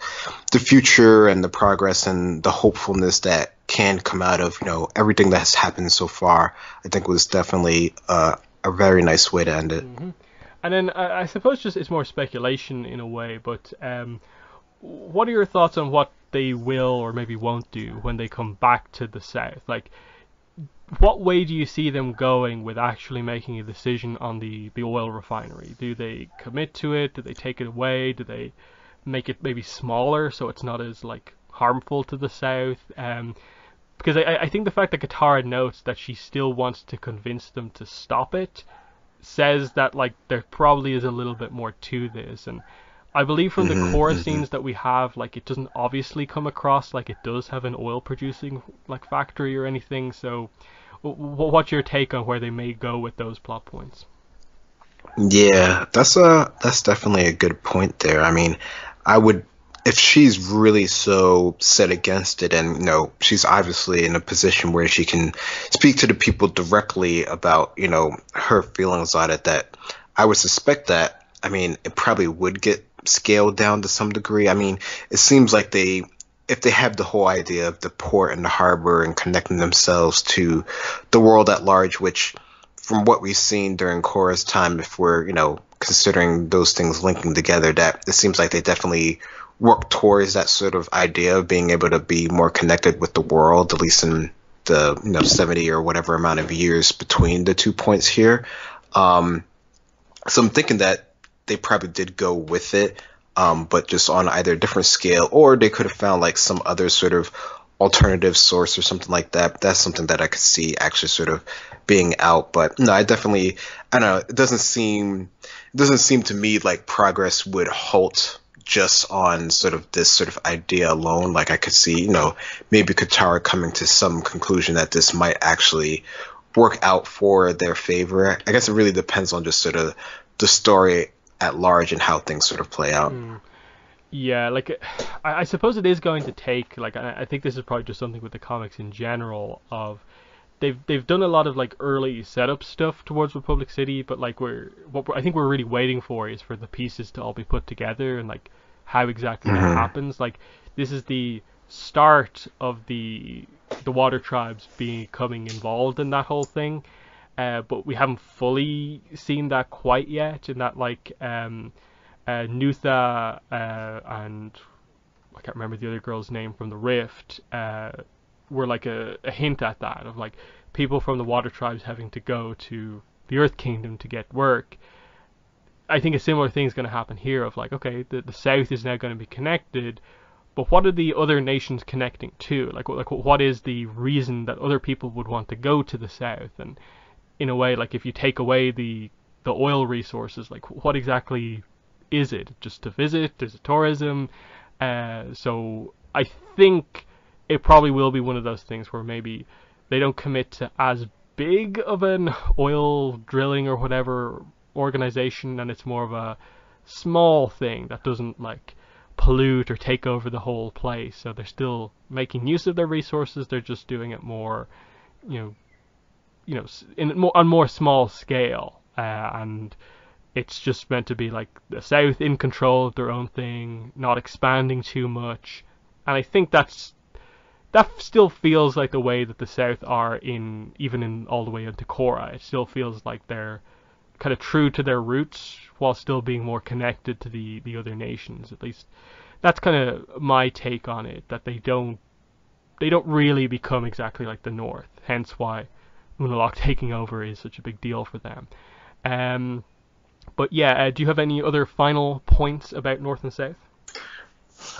Speaker 2: the future and the progress and the hopefulness that can come out of, everything that has happened so far. I think was definitely a very nice way to end it.
Speaker 1: Mm-hmm. And then I suppose just it's more speculation in a way, but what are your thoughts on what they will or maybe won't do when they come back to the South? Like, what way do you see them going with actually making a decision on the oil refinery? Do they commit to it? Do they take it away? Do they make it maybe smaller so it's not as like harmful to the South? Because I think the fact that Katara notes that she still wants to convince them to stop it says that like there probably is a little bit more to this. And I believe from the core scenes that we have, like it doesn't obviously come across like it does have an oil producing like factory or anything. So what's your take on where they may go with those plot points?
Speaker 2: Yeah, that's definitely a good point there. I mean, I would, if she's really so set against it, and she's obviously in a position where she can speak to the people directly about her feelings on it, that I would suspect that, I mean, it probably would get scaled down to some degree. I mean, it seems like if they have the whole idea of the port and the harbor and connecting themselves to the world at large, which from what we've seen during Korra's time, if we're considering those things linking together, that it seems like they definitely work towards that sort of idea of being able to be more connected with the world, at least in the 70 or whatever amount of years between the 2 points here. So I'm thinking that they probably did go with it, but just on either a different scale, or they could have found like some other sort of alternative source or something like that. That's something that I could see actually sort of being out. But no, I don't know. It doesn't seem to me like progress would halt just on sort of this sort of idea alone. Like I could see, maybe Katara coming to some conclusion that this might actually work out for their favor. I guess it really depends on just sort of the story at large and how things sort of play out.
Speaker 1: Yeah, like I suppose it is going to take, like, I think this is probably just something with the comics in general, of they've done a lot of like early setup stuff towards Republic City, but like I think we're really waiting for is for the pieces to all be put together and like how exactly that happens. Like this is the start of the water tribes becoming involved in that whole thing, but we haven't fully seen that quite yet. In that like Nutha and I can't remember the other girl's name from the Rift were like a hint at that, of like people from the water tribes having to go to the Earth Kingdom to get work. I think a similar thing is going to happen here of like, okay, the South is now going to be connected, but what are the other nations connecting to? Like what is the reason that other people would want to go to the South? And in a way, like if you take away the oil resources, like what exactly is it? Just to visit? Is it tourism? So I think it probably will be one of those things where maybe they don't commit to as big of an oil drilling or whatever organization, and it's more of a small thing that doesn't like pollute or take over the whole place. So they're still making use of their resources. They're just doing it more, on more small scale, and it's just meant to be like the South in control of their own thing, not expanding too much. And I think that still feels like the way that the South are even in all the way into Korra. It still feels like they're kind of true to their roots while still being more connected to the other nations. At least that's kind of my take on it, that they don't really become exactly like the North, hence why Unalaq taking over is such a big deal for them. But yeah, do you have any other final points about North and South?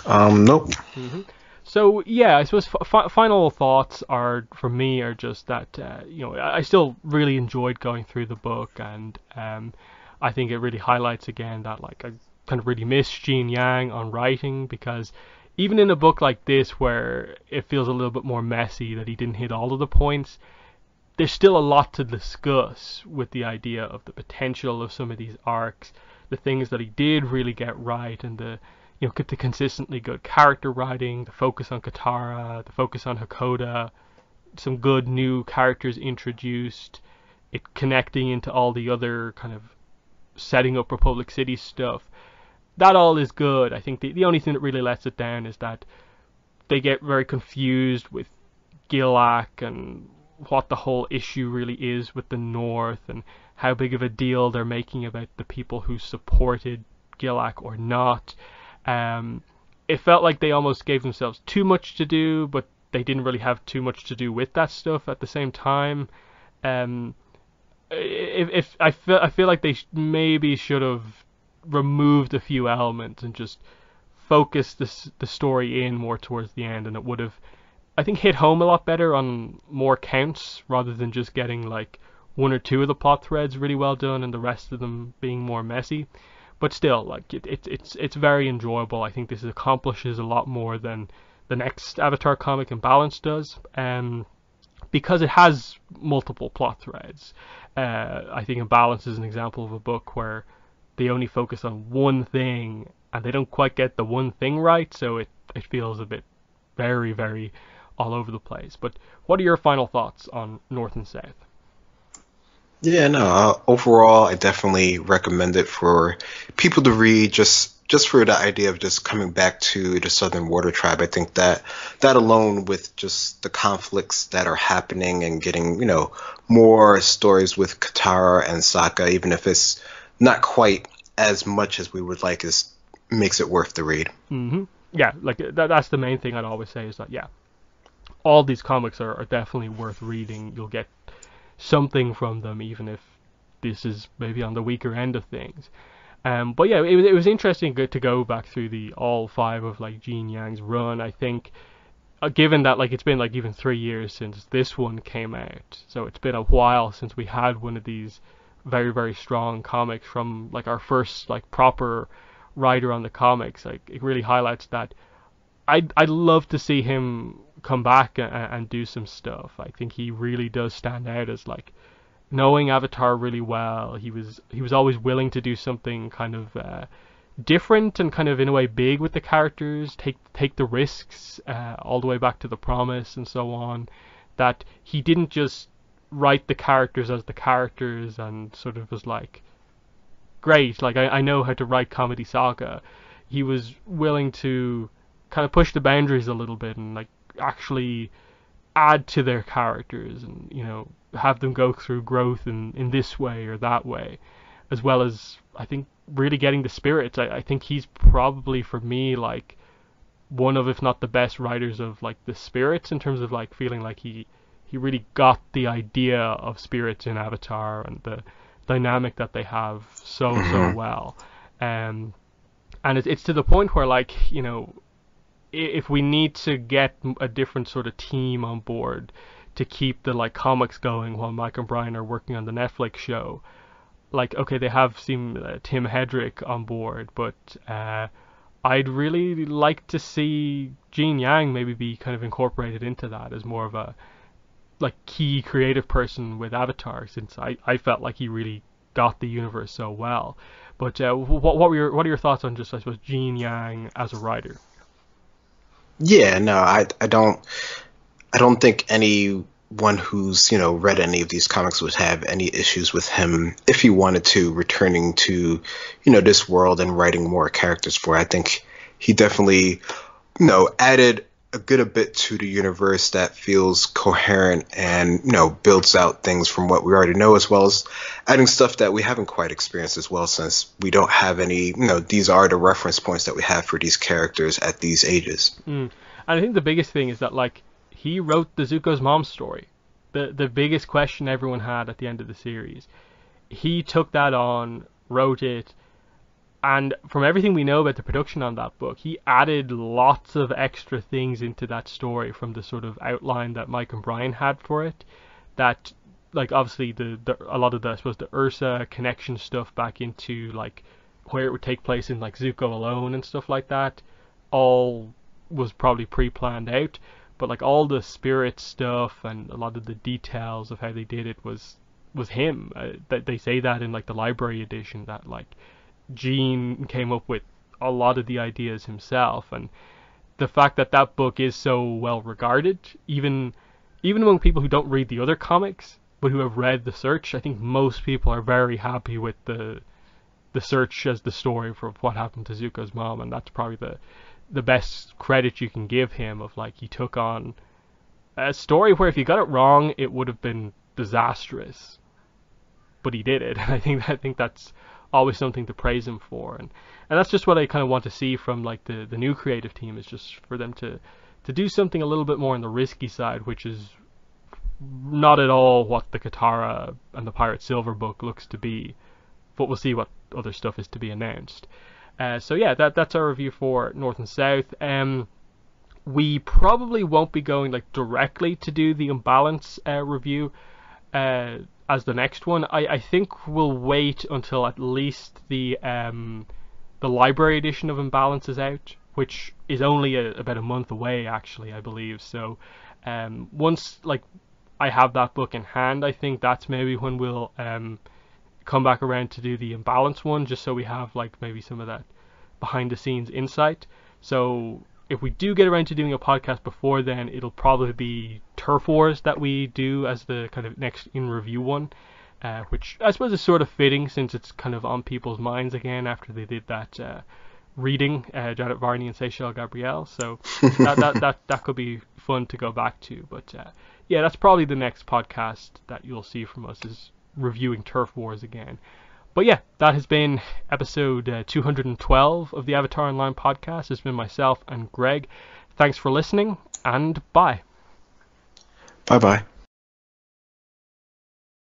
Speaker 2: Nope.
Speaker 1: Mm-hmm. So yeah, I suppose final thoughts are from me are just that I still really enjoyed going through the book, and I think it really highlights again that like I kind of really miss Gene Yang on writing, because even in a book like this where it feels a little bit more messy that he didn't hit all of the points, there's still a lot to discuss with the idea of the potential of some of these arcs, the things that he did really get right, and the consistently good character writing, the focus on Katara, the focus on Hakoda, some good new characters introduced, it connecting into all the other kind of setting up Republic City stuff. That all is good. I think the only thing that really lets it down is that they get very confused with Gilak and what the whole issue really is with the North, and how big of a deal they're making about the people who supported Gilak or not. It felt like they almost gave themselves too much to do, but they didn't really have too much to do with that stuff at the same time. If I feel like they maybe should have removed a few elements and just focused the story in more towards the end, and it would have, I think, hit home a lot better on more counts rather than just getting like one or two of the plot threads really well done and the rest of them being more messy. But still, like it's very enjoyable. I think this accomplishes a lot more than the next Avatar comic in Balance does, because it has multiple plot threads. I think Imbalance is an example of a book where they only focus on one thing and they don't quite get the one thing right, so it feels a bit very, very all over the place. But what are your final thoughts on North and South?
Speaker 2: Yeah, no, overall, I definitely recommend it for people to read, just for the idea of just coming back to the Southern Water Tribe. I think that alone, with just the conflicts that are happening and getting, more stories with Katara and Sokka, even if it's not quite as much as we would like, makes it worth the read.
Speaker 1: Mm-hmm. Yeah, like that's the main thing I'd always say is that, yeah, all these comics are definitely worth reading. You'll get something from them, even if this is maybe on the weaker end of things. But yeah, it was interesting to go back through all 5 of like Gene Yang's run. I think, given that like it's been like even 3 years since this one came out, so it's been a while since we had one of these very, very strong comics from like our first like proper writer on the comics. Like it really highlights that I'd love to see him come back and do some stuff. I think he really does stand out as like knowing Avatar really well. He was always willing to do something kind of different and kind of in a way big with the characters, take the risks, all the way back to The Promise and so on. That he didn't just write the characters as the characters and sort of was like, great, like I know how to write comedy saga. He was willing to kind of push the boundaries a little bit and like actually add to their characters and have them go through growth in this way or that way, as well as I think really getting the spirits. I think he's probably, for me, like one of, if not the best writers of like the spirits, in terms of like feeling like he he really got the idea of spirits in Avatar and the dynamic that they have so well. And it's to the point where, like, you know, if we need to get a different sort of team on board to keep the like comics going while Mike and Brian are working on the Netflix show, like, okay, they have seen Tim Hedrick on board, but I'd really like to see Gene Yang maybe be kind of incorporated into that as more of a like key creative person with Avatar, since I felt like he really got the universe so well. But what are your thoughts on just, I suppose, Gene Yang as a writer?
Speaker 2: Yeah, no, I don't think anyone who's, you know, read any of these comics would have any issues with him if he wanted to returning to, you know, this world and writing more characters for it. I think he definitely, you know, added a bit to the universe that feels coherent and, you know, builds out things from what we already know, as well as adding stuff that we haven't quite experienced as well, since we don't have any, you know, these are the reference points that we have for these characters at these ages.
Speaker 1: And I think the biggest thing is that, like, he wrote the Zuko's mom story. The biggest question everyone had at the end of the series. He took that on, wrote it, and from everything we know about the production on that book, he added lots of extra things into that story from the sort of outline that Mike and Brian had for it. That, like, obviously a lot of the, I suppose, the Ursa connection stuff back into like where it would take place in like Zuko alone and stuff like that, all was probably pre-planned out. But like all the spirit stuff and a lot of the details of how they did it was him. That they say that in like the library edition, that like Gene came up with a lot of the ideas himself, and the fact that that book is so well regarded, even among people who don't read the other comics but who have read The Search, I think most people are very happy with the Search as the story for what happened to Zuko's mom, and that's probably the best credit you can give him, of like, he took on a story where if you got it wrong it would have been disastrous, but he did it. I think that's always something to praise him for, and that's just what I kind of want to see from like the new creative team, is just for them to do something a little bit more on the risky side, which is not at all what the Katara and the Pirate Silver book looks to be, but we'll see what other stuff is to be announced. So yeah, that's our review for North and South. We probably won't be going like directly to do the Imbalance review as the next one. I think we'll wait until at least the library edition of Imbalance is out, which is only about a month away, actually, I believe. So once like I have that book in hand, I think that's maybe when we'll come back around to do the Imbalance one, just so we have like maybe some of that behind the scenes insight. So if we do get around to doing a podcast before then, it'll probably be Turf Wars that we do as the kind of next in review one, which I suppose is sort of fitting since it's kind of on people's minds again after they did that reading, Janet Varney and Seychelles Gabrielle. So that could be fun to go back to. But yeah, that's probably the next podcast that you'll see from us, is reviewing Turf Wars again. But yeah, that has been episode 212 of the Avatar Online podcast. It's been myself and Greg. Thanks for listening, and bye.
Speaker 2: Bye-bye.